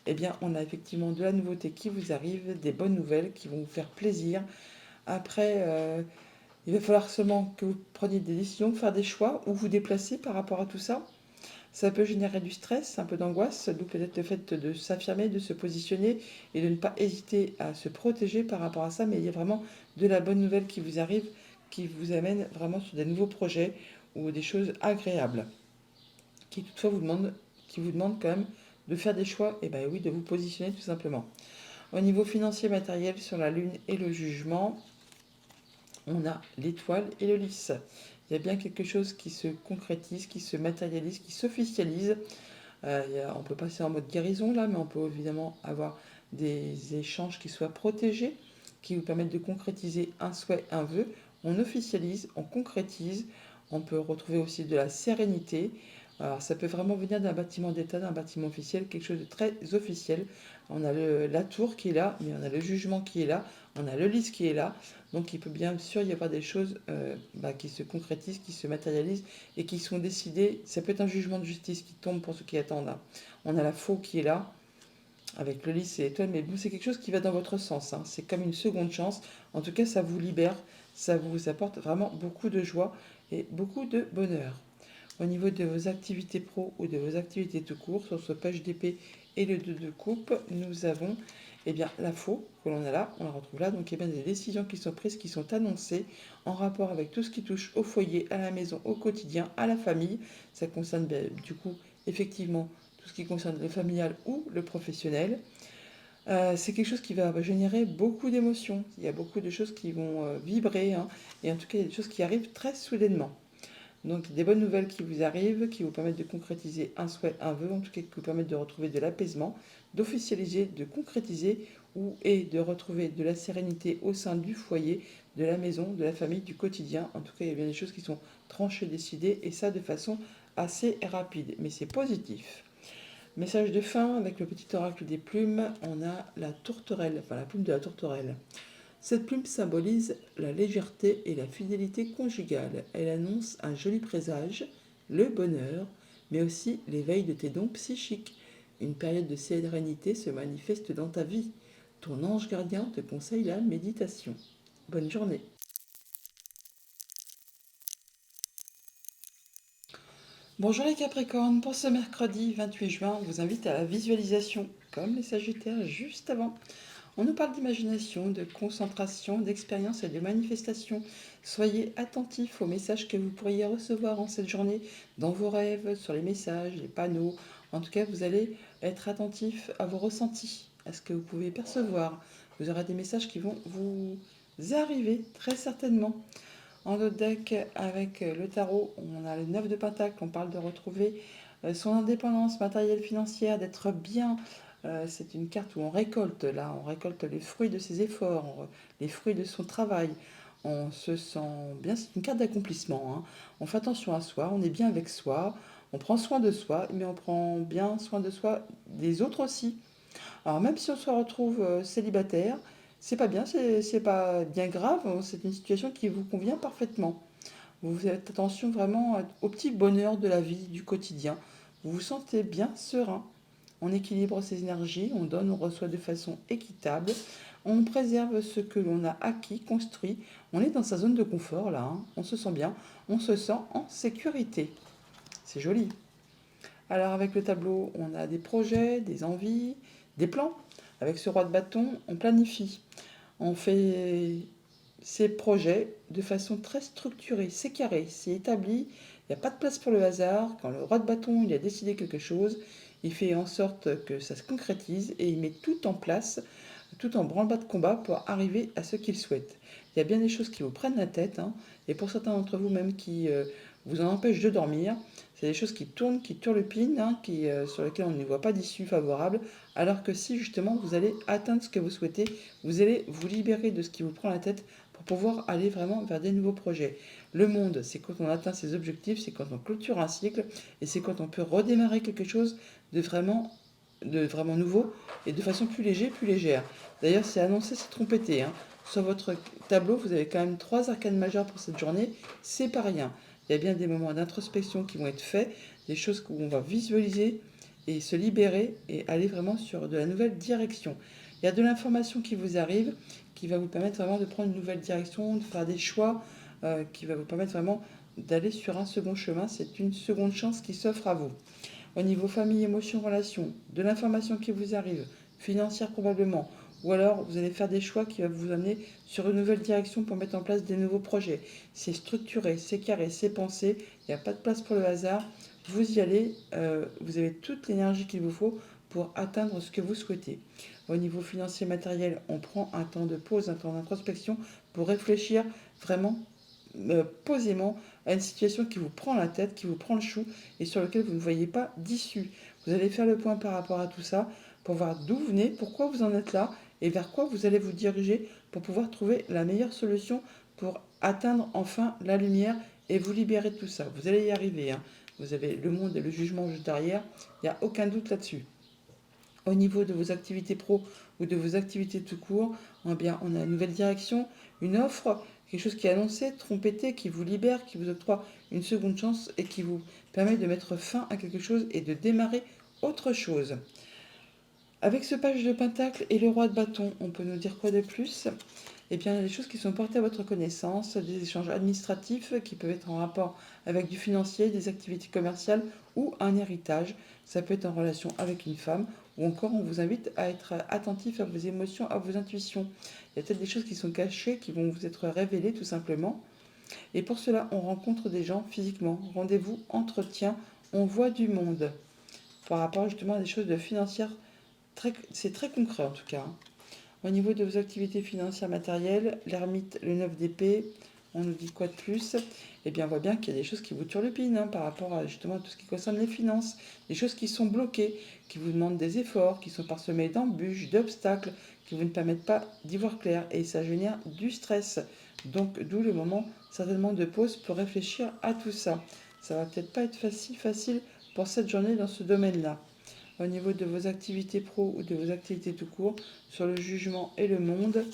Eh bien, on a effectivement de la nouveauté qui vous arrive, des bonnes nouvelles qui vont vous faire plaisir. Après, il va falloir seulement que vous preniez des décisions, faire des choix ou vous déplacer par rapport à tout ça. Ça peut générer du stress, un peu d'angoisse, d'où peut-être le fait de s'affirmer, de se positionner et de ne pas hésiter à se protéger par rapport à ça. Mais il y a vraiment de la bonne nouvelle qui vous arrive, qui vous amène vraiment sur des nouveaux projets ou des choses agréables, qui toutefois qui vous demandent quand même de faire des choix, et bien oui, de vous positionner tout simplement. Au niveau financier matériel, sur la lune et le jugement, on a l'étoile et le lys. Il y a bien quelque chose qui se concrétise, qui se matérialise, qui s'officialise. On peut passer en mode guérison là, mais on peut évidemment avoir des échanges qui soient protégés, qui vous permettent de concrétiser un souhait, un vœu. On officialise, on concrétise, on peut retrouver aussi de la sérénité. Alors ça peut vraiment venir d'un bâtiment d'État, d'un bâtiment officiel, quelque chose de très officiel. On a la tour qui est là, mais on a le jugement qui est là, on a le lys qui est là. Donc il peut bien sûr y avoir des choses qui se concrétisent, qui se matérialisent et qui sont décidées. Ça peut être un jugement de justice qui tombe pour ceux qui attendent. On a la faux qui est là, avec le lys et l'étoile, mais bon, c'est quelque chose qui va dans votre sens. C'est comme une seconde chance. En tout cas, ça vous libère, ça vous apporte vraiment beaucoup de joie et beaucoup de bonheur. Au niveau de vos activités pro ou de vos activités tout court, sur ce page d'épée et le 2 de coupe, nous avons la faux que l'on a là, on la retrouve là. Donc il y a bien des décisions qui sont prises, qui sont annoncées en rapport avec tout ce qui touche au foyer, à la maison, au quotidien, à la famille. Ça concerne du coup effectivement tout ce qui concerne le familial ou le professionnel. C'est quelque chose qui va générer beaucoup d'émotions. Il y a beaucoup de choses qui vont vibrer, et en tout cas il y a des choses qui arrivent très soudainement. Donc des bonnes nouvelles qui vous arrivent, qui vous permettent de concrétiser un souhait, un vœu, en tout cas qui vous permettent de retrouver de l'apaisement, d'officialiser, de concrétiser et de retrouver de la sérénité au sein du foyer, de la maison, de la famille, du quotidien. En tout cas, il y a bien des choses qui sont tranchées, décidées, et ça de façon assez rapide. Mais c'est positif. Message de fin avec le petit oracle des plumes, on a la tourterelle, enfin la plume de la tourterelle. Cette plume symbolise la légèreté et la fidélité conjugale. Elle annonce un joli présage, le bonheur, mais aussi l'éveil de tes dons psychiques. Une période de sérénité se manifeste dans ta vie. Ton ange gardien te conseille la méditation. Bonne journée. Bonjour les Capricornes, pour ce mercredi 28 juin, on vous invite à la visualisation, comme les Sagittaires juste avant. On nous parle d'imagination, de concentration, d'expérience et de manifestation. Soyez attentifs aux messages que vous pourriez recevoir en cette journée, dans vos rêves, sur les messages, les panneaux. En tout cas, vous allez être attentif à vos ressentis, à ce que vous pouvez percevoir. Vous aurez des messages qui vont vous arriver très certainement. En notre deck, avec le tarot, on a le 9 de Pentacle, on parle de retrouver son indépendance matérielle financière, d'être bien. C'est une carte où on récolte, là, on récolte les fruits de ses efforts, les fruits de son travail. On se sent bien, c'est une carte d'accomplissement, hein. On fait attention à soi, on est bien avec soi, on prend soin de soi, mais on prend bien soin de soi des autres aussi. Alors même si on se retrouve célibataire, c'est pas bien, c'est pas bien grave, hein, c'est une situation qui vous convient parfaitement. Vous faites attention vraiment au petit bonheur de la vie, du quotidien. Vous vous sentez bien serein. On équilibre ses énergies, on donne, on reçoit de façon équitable. On préserve ce que l'on a acquis, construit. On est dans sa zone de confort là, hein. On se sent bien, on se sent en sécurité. C'est joli. Alors avec le tableau, on a des projets, des envies, des plans. Avec ce roi de bâton, on planifie. On fait ses projets de façon très structurée, c'est carré, c'est établi, il n'y a pas de place pour le hasard. Quand le roi de bâton il a décidé quelque chose, il fait en sorte que ça se concrétise et il met tout en place, tout en branle-bas de combat pour arriver à ce qu'il souhaite. Il y a bien des choses qui vous prennent la tête, hein, et pour certains d'entre vous même qui vous en empêchent de dormir, c'est des choses qui tournent, qui turlupinent, hein, sur lesquelles on ne voit pas d'issue favorable, alors que si justement vous allez atteindre ce que vous souhaitez, vous allez vous libérer de ce qui vous prend la tête pour pouvoir aller vraiment vers des nouveaux projets. Le monde, c'est quand on atteint ses objectifs, c'est quand on clôture un cycle, et c'est quand on peut redémarrer quelque chose de vraiment nouveau et de façon plus légère, plus légère. D'ailleurs, c'est annoncé, c'est trompetté, hein. Sur votre tableau, vous avez quand même 3 arcanes majeures pour cette journée, c'est pas rien. Il y a bien des moments d'introspection qui vont être faits, des choses où on va visualiser et se libérer et aller vraiment sur de la nouvelle direction. Il y a de l'information qui vous arrive, qui va vous permettre vraiment de prendre une nouvelle direction, de faire des choix, qui va vous permettre vraiment d'aller sur un second chemin. C'est une seconde chance qui s'offre à vous. Au niveau famille, émotions, relations, de l'information qui vous arrive, financière probablement, ou alors vous allez faire des choix qui vont vous amener sur une nouvelle direction pour mettre en place des nouveaux projets. C'est structuré, c'est carré, c'est pensé, il n'y a pas de place pour le hasard. Vous y allez, vous avez toute l'énergie qu'il vous faut pour atteindre ce que vous souhaitez. Au niveau financier matériel, on prend un temps de pause, un temps d'introspection pour réfléchir vraiment posément à une situation qui vous prend la tête, qui vous prend le chou et sur lequel vous ne voyez pas d'issue. Vous allez faire le point par rapport à tout ça pour voir d'où vous venez, pourquoi vous en êtes là et vers quoi vous allez vous diriger pour pouvoir trouver la meilleure solution pour atteindre enfin la lumière et vous libérer de tout ça. Vous allez y arriver, hein. Vous avez le monde et le jugement juste derrière, il n'y a aucun doute là-dessus. Au niveau de vos activités pro ou de vos activités tout court, eh bien, on a une nouvelle direction, une offre, quelque chose qui est annoncé, trompetté, qui vous libère, qui vous octroie une seconde chance et qui vous permet de mettre fin à quelque chose et de démarrer autre chose. Avec ce page de pentacle et le roi de bâton, on peut nous dire quoi de plus? Eh bien, il y a des choses qui sont portées à votre connaissance, des échanges administratifs qui peuvent être en rapport avec du financier, des activités commerciales ou un héritage. Ça peut être en relation avec une femme ou encore on vous invite à être attentif à vos émotions, à vos intuitions. Il y a peut-être des choses qui sont cachées, qui vont vous être révélées tout simplement. Et pour cela, on rencontre des gens physiquement. Rendez-vous, entretien, on voit du monde. Par rapport justement à des choses de financières, c'est très concret en tout cas, hein. Au niveau de vos activités financières matérielles, l'ermite, le 9 d'épée, on nous dit quoi de plus? Eh bien, on voit bien qu'il y a des choses qui vous turlupinent, hein, par rapport à justement tout ce qui concerne les finances, des choses qui sont bloquées, qui vous demandent des efforts, qui sont parsemées d'embûches, d'obstacles, qui vous ne permettent pas d'y voir clair et ça génère du stress. Donc, d'où le moment certainement de pause pour réfléchir à tout ça. Ça va peut-être pas être facile pour cette journée dans ce domaine-là. Au niveau de vos activités pro ou de vos activités tout court, sur le jugement et le monde,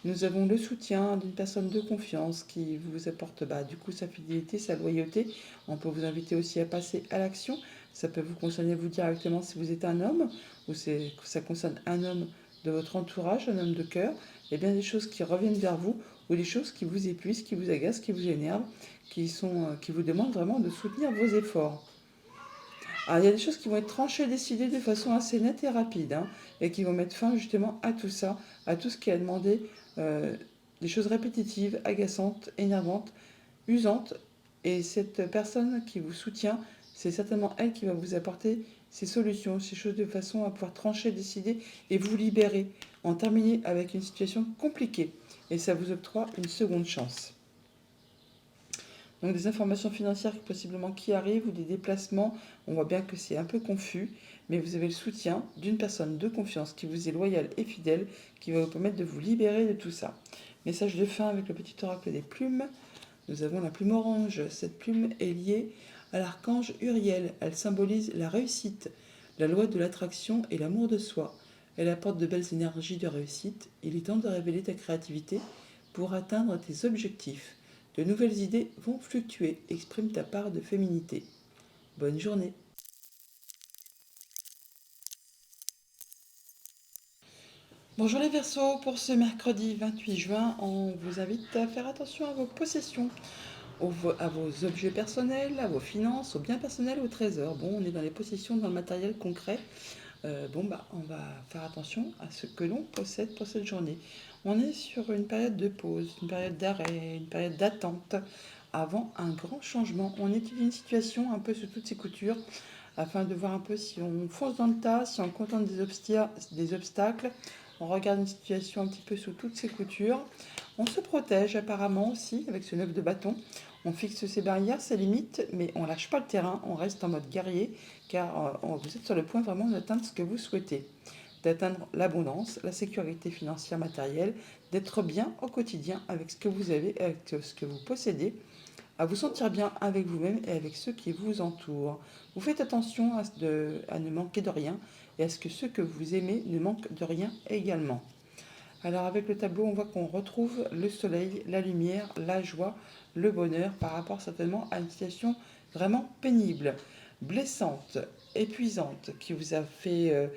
nous avons le soutien d'une personne de confiance qui vous apporte du coup sa fidélité, sa loyauté. On peut vous inviter aussi à passer à l'action. Ça peut vous concerner vous directement si vous êtes un homme ou ça concerne un homme de votre entourage, un homme de cœur. Il y a bien des choses qui reviennent vers vous ou des choses qui vous épuisent, qui vous agacent, qui vous énervent, qui vous demandent vraiment de soutenir vos efforts. Alors, il y a des choses qui vont être tranchées, décidées de façon assez nette et rapide, hein, et qui vont mettre fin justement à tout ça, à tout ce qui a demandé euh, des choses répétitives, agaçantes, énervantes, usantes. Et cette personne qui vous soutient, c'est certainement elle qui va vous apporter ces solutions, ces choses de façon à pouvoir trancher, décider et vous libérer, en terminer avec une situation compliquée. Et ça vous octroie une seconde chance. Donc des informations financières possiblement qui arrivent ou des déplacements, on voit bien que c'est un peu confus, mais vous avez le soutien d'une personne de confiance qui vous est loyale et fidèle, qui va vous permettre de vous libérer de tout ça. Message de fin avec le petit oracle des plumes. Nous avons la plume orange. Cette plume est liée à l'archange Uriel. Elle symbolise la réussite, la loi de l'attraction et l'amour de soi. Elle apporte de belles énergies de réussite. Il est temps de révéler ta créativité pour atteindre tes objectifs. De nouvelles idées vont fluctuer. Exprime ta part de féminité. Bonne journée. Bonjour les Verseaux, pour ce mercredi 28 juin, on vous invite à faire attention à vos possessions, à vos objets personnels, à vos finances, aux biens personnels, au trésor. Bon, on est dans les possessions, dans le matériel concret. On va faire attention à ce que l'on possède pour cette journée. On est sur une période de pause, une période d'arrêt, une période d'attente avant un grand changement. On étudie une situation un peu sous toutes ses coutures afin de voir un peu si on fonce dans le tas, si on contente des obstacles. On regarde une situation un petit peu sous toutes ses coutures. On se protège apparemment aussi avec ce 9 de bâton. On fixe ses barrières, ses limites, mais on lâche pas le terrain, on reste en mode guerrier, car vous êtes sur le point vraiment d'atteindre ce que vous souhaitez, d'atteindre l'abondance, la sécurité financière matérielle, d'être bien au quotidien avec ce que vous avez, avec ce que vous possédez, à vous sentir bien avec vous-même et avec ceux qui vous entourent. Vous faites attention à ne manquer de rien et à ce que ceux que vous aimez ne manquent de rien également. Alors avec le tableau, on voit qu'on retrouve le soleil, la lumière, la joie, le bonheur par rapport certainement à une situation vraiment pénible, blessante, épuisante, qui vous a fait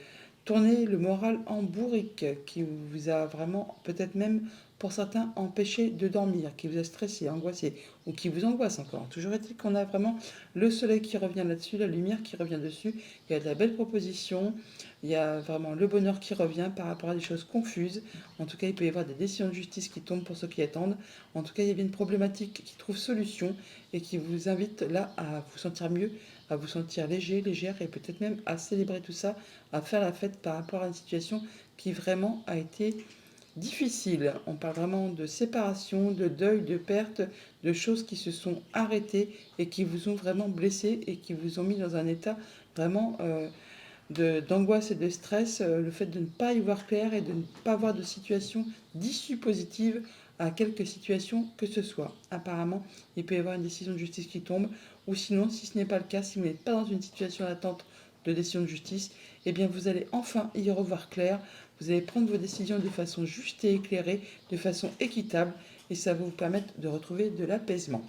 tourner le moral en bourrique, qui vous a vraiment peut-être même pour certains empêché de dormir, qui vous a stressé, angoissé, ou qui vous angoisse encore. Toujours est-il qu'on a vraiment le soleil qui revient là-dessus, la lumière qui revient dessus, il y a de la belle proposition, il y a vraiment le bonheur qui revient par rapport à des choses confuses. En tout cas, il peut y avoir des décisions de justice qui tombent pour ceux qui attendent. En tout cas, il y a bien une problématique qui trouve solution et qui vous invite là à vous sentir mieux, à vous sentir léger, légère et peut-être même à célébrer tout ça, à faire la fête par rapport à une situation qui vraiment a été difficile. On parle vraiment de séparation, de deuil, de perte, de choses qui se sont arrêtées et qui vous ont vraiment blessé et qui vous ont mis dans un état vraiment d'angoisse et de stress, le fait de ne pas y voir clair et de ne pas avoir de situation d'issue positive à quelque situation que ce soit. Apparemment, il peut y avoir une décision de justice qui tombe, ou sinon, si ce n'est pas le cas, si vous n'êtes pas dans une situation d'attente de décision de justice, eh bien vous allez enfin y revoir clair, vous allez prendre vos décisions de façon juste et éclairée, de façon équitable, et ça va vous permettre de retrouver de l'apaisement.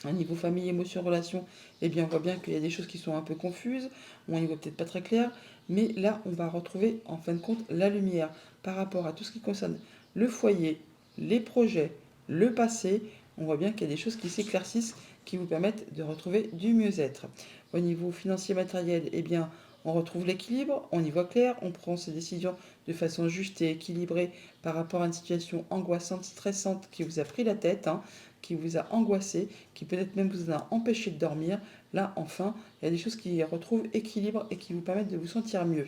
Au niveau famille, émotions, relations, eh bien, on voit bien qu'il y a des choses qui sont un peu confuses, on n'y voit peut-être pas très clair, mais là, on va retrouver, en fin de compte, la lumière par rapport à tout ce qui concerne le foyer, les projets, le passé. On voit bien qu'il y a des choses qui s'éclaircissent, qui vous permettent de retrouver du mieux-être. Au niveau financier matériel, eh bien, on retrouve l'équilibre, on y voit clair, on prend ses décisions de façon juste et équilibrée par rapport à une situation angoissante, stressante qui vous a pris la tête, hein, qui vous a angoissé, qui peut-être même vous a empêché de dormir. Là, enfin, il y a des choses qui retrouvent équilibre et qui vous permettent de vous sentir mieux.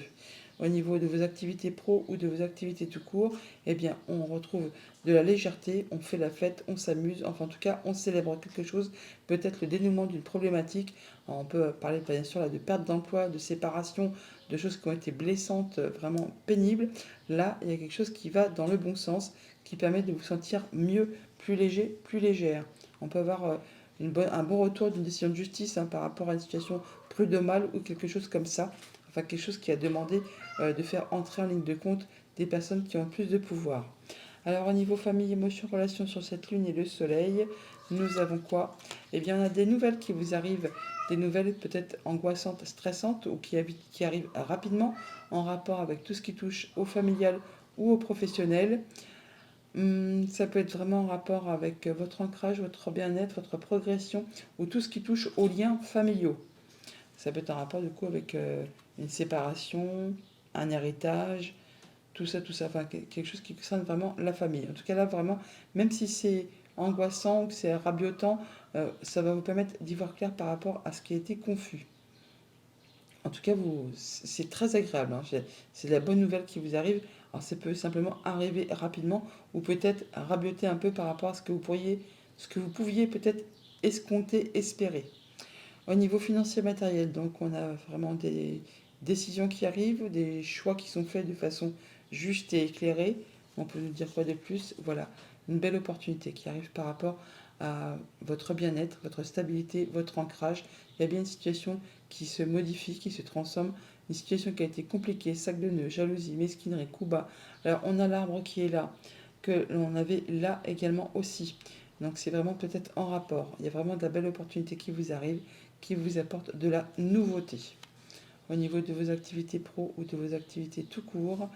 Au niveau de vos activités pro ou de vos activités tout court, eh bien, on retrouve de la légèreté, on fait la fête, on s'amuse, enfin en tout cas, on célèbre quelque chose, peut-être le dénouement d'une problématique. On peut parler bien sûr là, de perte d'emploi, de séparation, de choses qui ont été blessantes, vraiment pénibles. Là, il y a quelque chose qui va dans le bon sens, qui permet de vous sentir mieux, plus léger, plus légère. On peut avoir un bon retour d'une décision de justice, hein, par rapport à une situation prud'homale ou quelque chose comme ça. Enfin, quelque chose qui a demandé de faire entrer en ligne de compte des personnes qui ont plus de pouvoir. Alors, au niveau famille, émotions, relations sur cette lune et le soleil, nous avons quoi? Eh bien, on a des nouvelles qui vous arrivent, des nouvelles peut-être angoissantes, stressantes ou qui arrivent rapidement en rapport avec tout ce qui touche au familial ou au professionnel. Ça peut être vraiment en rapport avec votre ancrage, votre bien-être, votre progression ou tout ce qui touche aux liens familiaux. Ça peut être un rapport du coup avec une séparation, un héritage, tout ça, enfin quelque chose qui concerne vraiment la famille. En tout cas là vraiment, même si c'est angoissant ou que c'est rabiotant, ça va vous permettre d'y voir clair par rapport à ce qui a été confus. En tout cas, c'est très agréable, hein. C'est de la bonne nouvelle qui vous arrive. Alors ça peut simplement arriver rapidement ou peut-être rabioter un peu par rapport à ce que vous pouviez peut-être escompter, espérer. Au niveau financier matériel, donc on a vraiment des décisions qui arrivent, des choix qui sont faits de façon juste et éclairée. On peut nous dire quoi de plus? Voilà, une belle opportunité qui arrive par rapport à votre bien-être, votre stabilité, votre ancrage. Il y a bien une situation qui se modifie, qui se transforme, une situation qui a été compliquée, sac de nœuds, jalousie, mesquinerie, coup bas. Alors on a l'arbre qui est là, que l'on avait là également aussi. Donc c'est vraiment peut-être en rapport. Il y a vraiment de la belle opportunité qui vous arrive, qui vous apporte de la nouveauté. Au niveau de vos activités pro ou de vos activités tout court,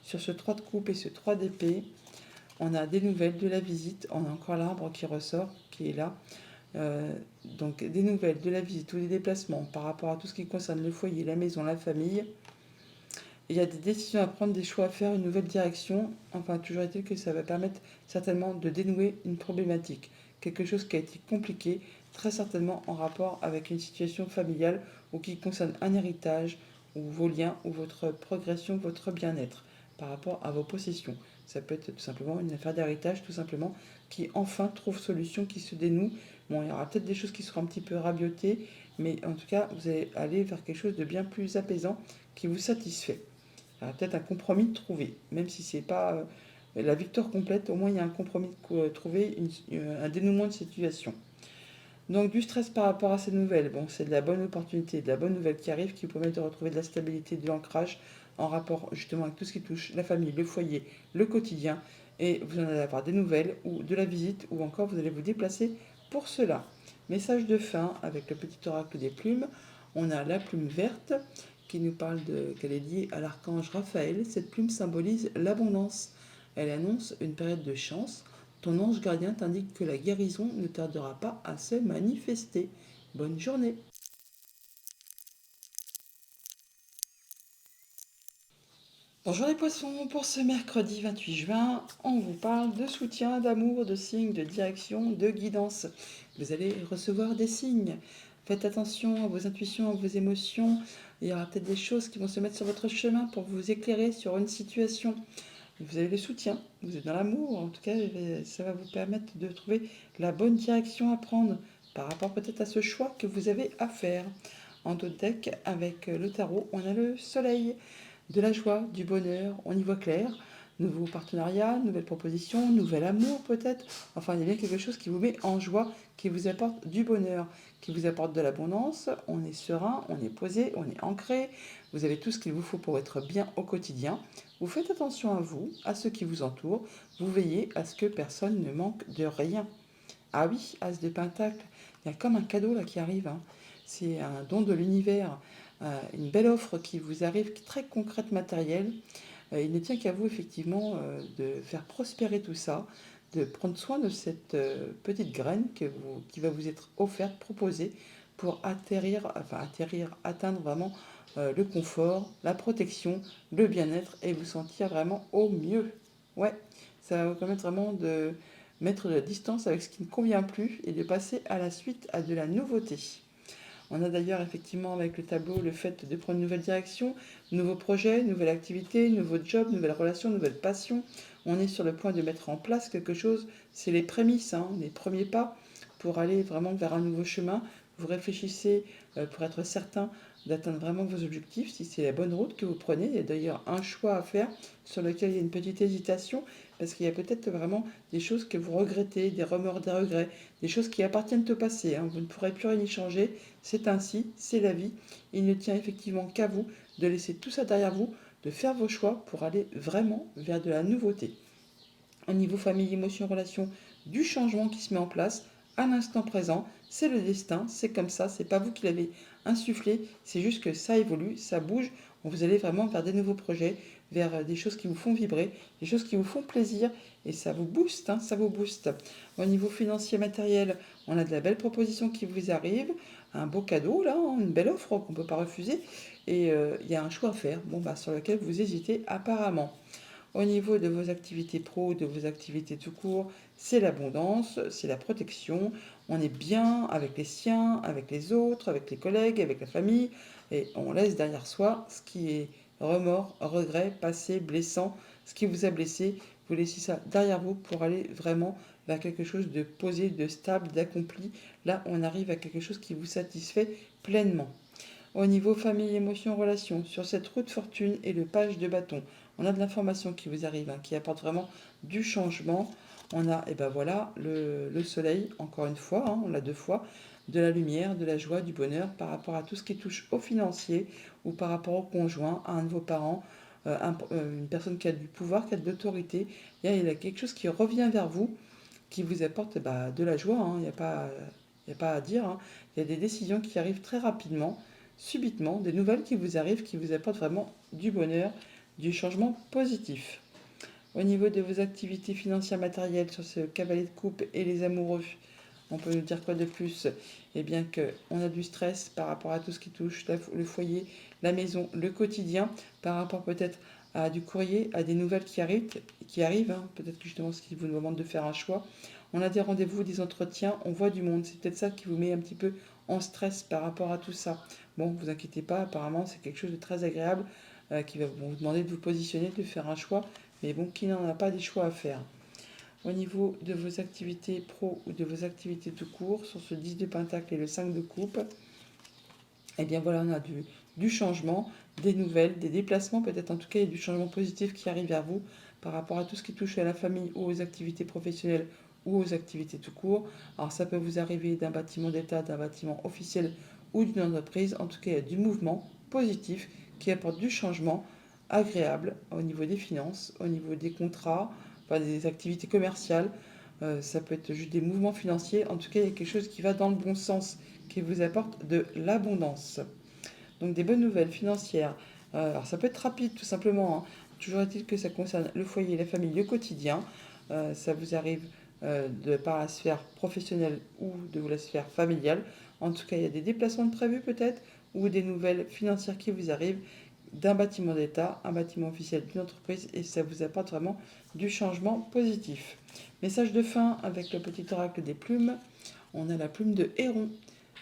sur ce 3 de coupe et ce 3 d'épée, on a des nouvelles de la visite, on a encore l'arbre qui ressort, qui est là. Euh, donc des nouvelles de la visite ou des déplacements par rapport à tout ce qui concerne le foyer, la maison, la famille. Il y a des décisions à prendre, des choix à faire, une nouvelle direction. Enfin, toujours est-il que ça va permettre certainement de dénouer une problématique. Quelque chose qui a été compliqué, très certainement en rapport avec une situation familiale ou qui concerne un héritage ou vos liens ou votre progression, votre bien-être par rapport à vos possessions. Ça peut être tout simplement une affaire d'héritage, tout simplement, qui enfin trouve solution, qui se dénoue. Bon, il y aura peut-être des choses qui seront un petit peu rabiotées, mais en tout cas, vous allez aller vers quelque chose de bien plus apaisant qui vous satisfait. Il y aura peut-être un compromis trouvé, même si c'est pas la victoire complète, au moins il y a un compromis trouvé, un dénouement de situation. Donc du stress par rapport à ces nouvelles, bon, c'est de la bonne opportunité, de la bonne nouvelle qui arrive, qui vous permet de retrouver de la stabilité, de l'ancrage en rapport justement avec tout ce qui touche la famille, le foyer, le quotidien, et vous en allez avoir des nouvelles ou de la visite, ou encore vous allez vous déplacer pour cela. Message de fin avec le petit oracle des plumes, on a la plume verte qui nous parle qu'elle est liée à l'archange Raphaël. Cette plume symbolise l'abondance. Elle annonce une période de chance. Ton ange gardien t'indique que la guérison ne tardera pas à se manifester. Bonne journée. Bonjour les poissons, pour ce mercredi 28 juin, on vous parle de soutien, d'amour, de signes, de direction, de guidance. Vous allez recevoir des signes. Faites attention à vos intuitions, à vos émotions. Il y aura peut-être des choses qui vont se mettre sur votre chemin pour vous éclairer sur une situation. Vous avez le soutien, vous êtes dans l'amour, en tout cas ça va vous permettre de trouver la bonne direction à prendre par rapport peut-être à ce choix que vous avez à faire. En d'autres deck, avec le tarot, on a le soleil, de la joie, du bonheur, on y voit clair. Nouveau partenariat, nouvelle proposition, nouvel amour peut-être. Enfin, il y a bien quelque chose qui vous met en joie, qui vous apporte du bonheur, qui vous apporte de l'abondance. On est serein, on est posé, on est ancré. Vous avez tout ce qu'il vous faut pour être bien au quotidien. Vous faites attention à vous, à ceux qui vous entourent. Vous veillez à ce que personne ne manque de rien. Ah oui, As de Pentacle, il y a comme un cadeau là qui arrive, hein. C'est un don de l'univers, une belle offre qui vous arrive, très concrète, matérielle. Il ne tient qu'à vous effectivement de faire prospérer tout ça, de prendre soin de cette petite graine qui va vous être offerte, proposée pour atteindre vraiment le confort, la protection, le bien-être et vous sentir vraiment au mieux. Ouais, ça va vous permettre vraiment de mettre de la distance avec ce qui ne convient plus et de passer à la suite à de la nouveauté. On a d'ailleurs effectivement avec le tableau le fait de prendre une nouvelle direction, nouveaux projets, nouvelle activité, nouveau job, nouvelle relation, nouvelle passion. On est sur le point de mettre en place quelque chose, c'est les prémices, hein, les premiers pas pour aller vraiment vers un nouveau chemin. Vous réfléchissez pour être certain d'atteindre vraiment vos objectifs, si c'est la bonne route que vous prenez. Il y a d'ailleurs un choix à faire sur lequel il y a une petite hésitation, parce qu'il y a peut-être vraiment des choses que vous regrettez, des remords, des regrets, des choses qui appartiennent au passé, hein. Vous ne pourrez plus rien y changer, c'est ainsi, c'est la vie. Il ne tient effectivement qu'à vous de laisser tout ça derrière vous, de faire vos choix pour aller vraiment vers de la nouveauté. Au niveau famille, émotion, relation, du changement qui se met en place à l'instant présent, c'est le destin, c'est comme ça, c'est pas vous qui l'avez insufflé, c'est juste que ça évolue, ça bouge, vous allez vraiment vers des nouveaux projets, vers des choses qui vous font vibrer, des choses qui vous font plaisir, et ça vous booste, hein, ça vous booste. Au niveau financier, matériel, on a de la belle proposition qui vous arrive, un beau cadeau là, hein, une belle offre qu'on ne peut pas refuser et il y a un choix à faire, bon, bah, sur lequel vous hésitez apparemment. Au niveau de vos activités pro, de vos activités tout court, c'est l'abondance, c'est la protection. On est bien avec les siens, avec les autres, avec les collègues, avec la famille, et on laisse derrière soi ce qui est remords, regrets, passé, blessant, ce qui vous a blessé. Vous laissez ça derrière vous pour aller vraiment vers quelque chose de posé, de stable, d'accompli. Là, on arrive à quelque chose qui vous satisfait pleinement. Au niveau famille, émotions, relations, sur cette route fortune et le page de bâton, on a de l'information qui vous arrive, hein, qui apporte vraiment du changement. On a, et ben voilà, le soleil, encore une fois, hein, on l'a deux fois, de la lumière, de la joie, du bonheur par rapport à tout ce qui touche au financier ou par rapport au conjoint, à un de vos parents, une personne qui a du pouvoir, qui a de l'autorité. Il y a quelque chose qui revient vers vous, qui vous apporte bah, de la joie, hein, il n'y a pas à dire, hein. Il y a des décisions qui arrivent très rapidement, subitement, des nouvelles qui vous arrivent, qui vous apportent vraiment du bonheur, du changement positif. Au niveau de vos activités financières matérielles sur ce cavalier de coupe et les amoureux, on peut nous dire quoi de plus? Eh bien qu'on a du stress par rapport à tout ce qui touche le foyer, la maison, le quotidien, par rapport peut-être à du courrier, à des nouvelles qui arrivent, hein. Peut-être que justement ce qui vous demande de faire un choix. On a des rendez-vous, des entretiens, on voit du monde. C'est peut-être ça qui vous met un petit peu en stress par rapport à tout ça. Bon, vous inquiétez pas, apparemment c'est quelque chose de très agréable qui va vous demander de vous positionner, de faire un choix, mais bon, qui n'en a pas des choix à faire? Au niveau de vos activités pro ou de vos activités tout court, sur ce 10 de pentacle et le 5 de coupe, eh bien voilà, on a du changement, des nouvelles, des déplacements, peut-être en tout cas, il y a du changement positif qui arrive vers vous par rapport à tout ce qui touche à la famille ou aux activités professionnelles ou aux activités tout court. Alors ça peut vous arriver d'un bâtiment d'État, d'un bâtiment officiel ou d'une entreprise. En tout cas, il y a du mouvement positif qui apporte du changement agréable au niveau des finances, au niveau des contrats, enfin des activités commerciales. Ça peut être juste des mouvements financiers. En tout cas, il y a quelque chose qui va dans le bon sens, qui vous apporte de l'abondance. Donc des bonnes nouvelles financières. Alors ça peut être rapide tout simplement, hein. Toujours est-il que ça concerne le foyer, la famille, le quotidien. Ça vous arrive de par la sphère professionnelle ou de la sphère familiale. En tout cas, il y a des déplacements de prévus peut-être ou des nouvelles financières qui vous arrivent d'un bâtiment d'État, un bâtiment officiel d'une entreprise et ça vous apporte vraiment du changement positif. Message de fin avec le petit oracle des plumes. On a la plume de héron.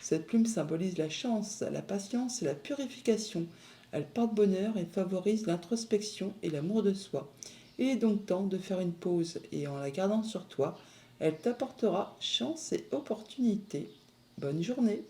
Cette plume symbolise la chance, la patience et la purification. Elle porte bonheur et favorise l'introspection et l'amour de soi. Il est donc temps de faire une pause et en la gardant sur toi, elle t'apportera chance et opportunité. Bonne journée!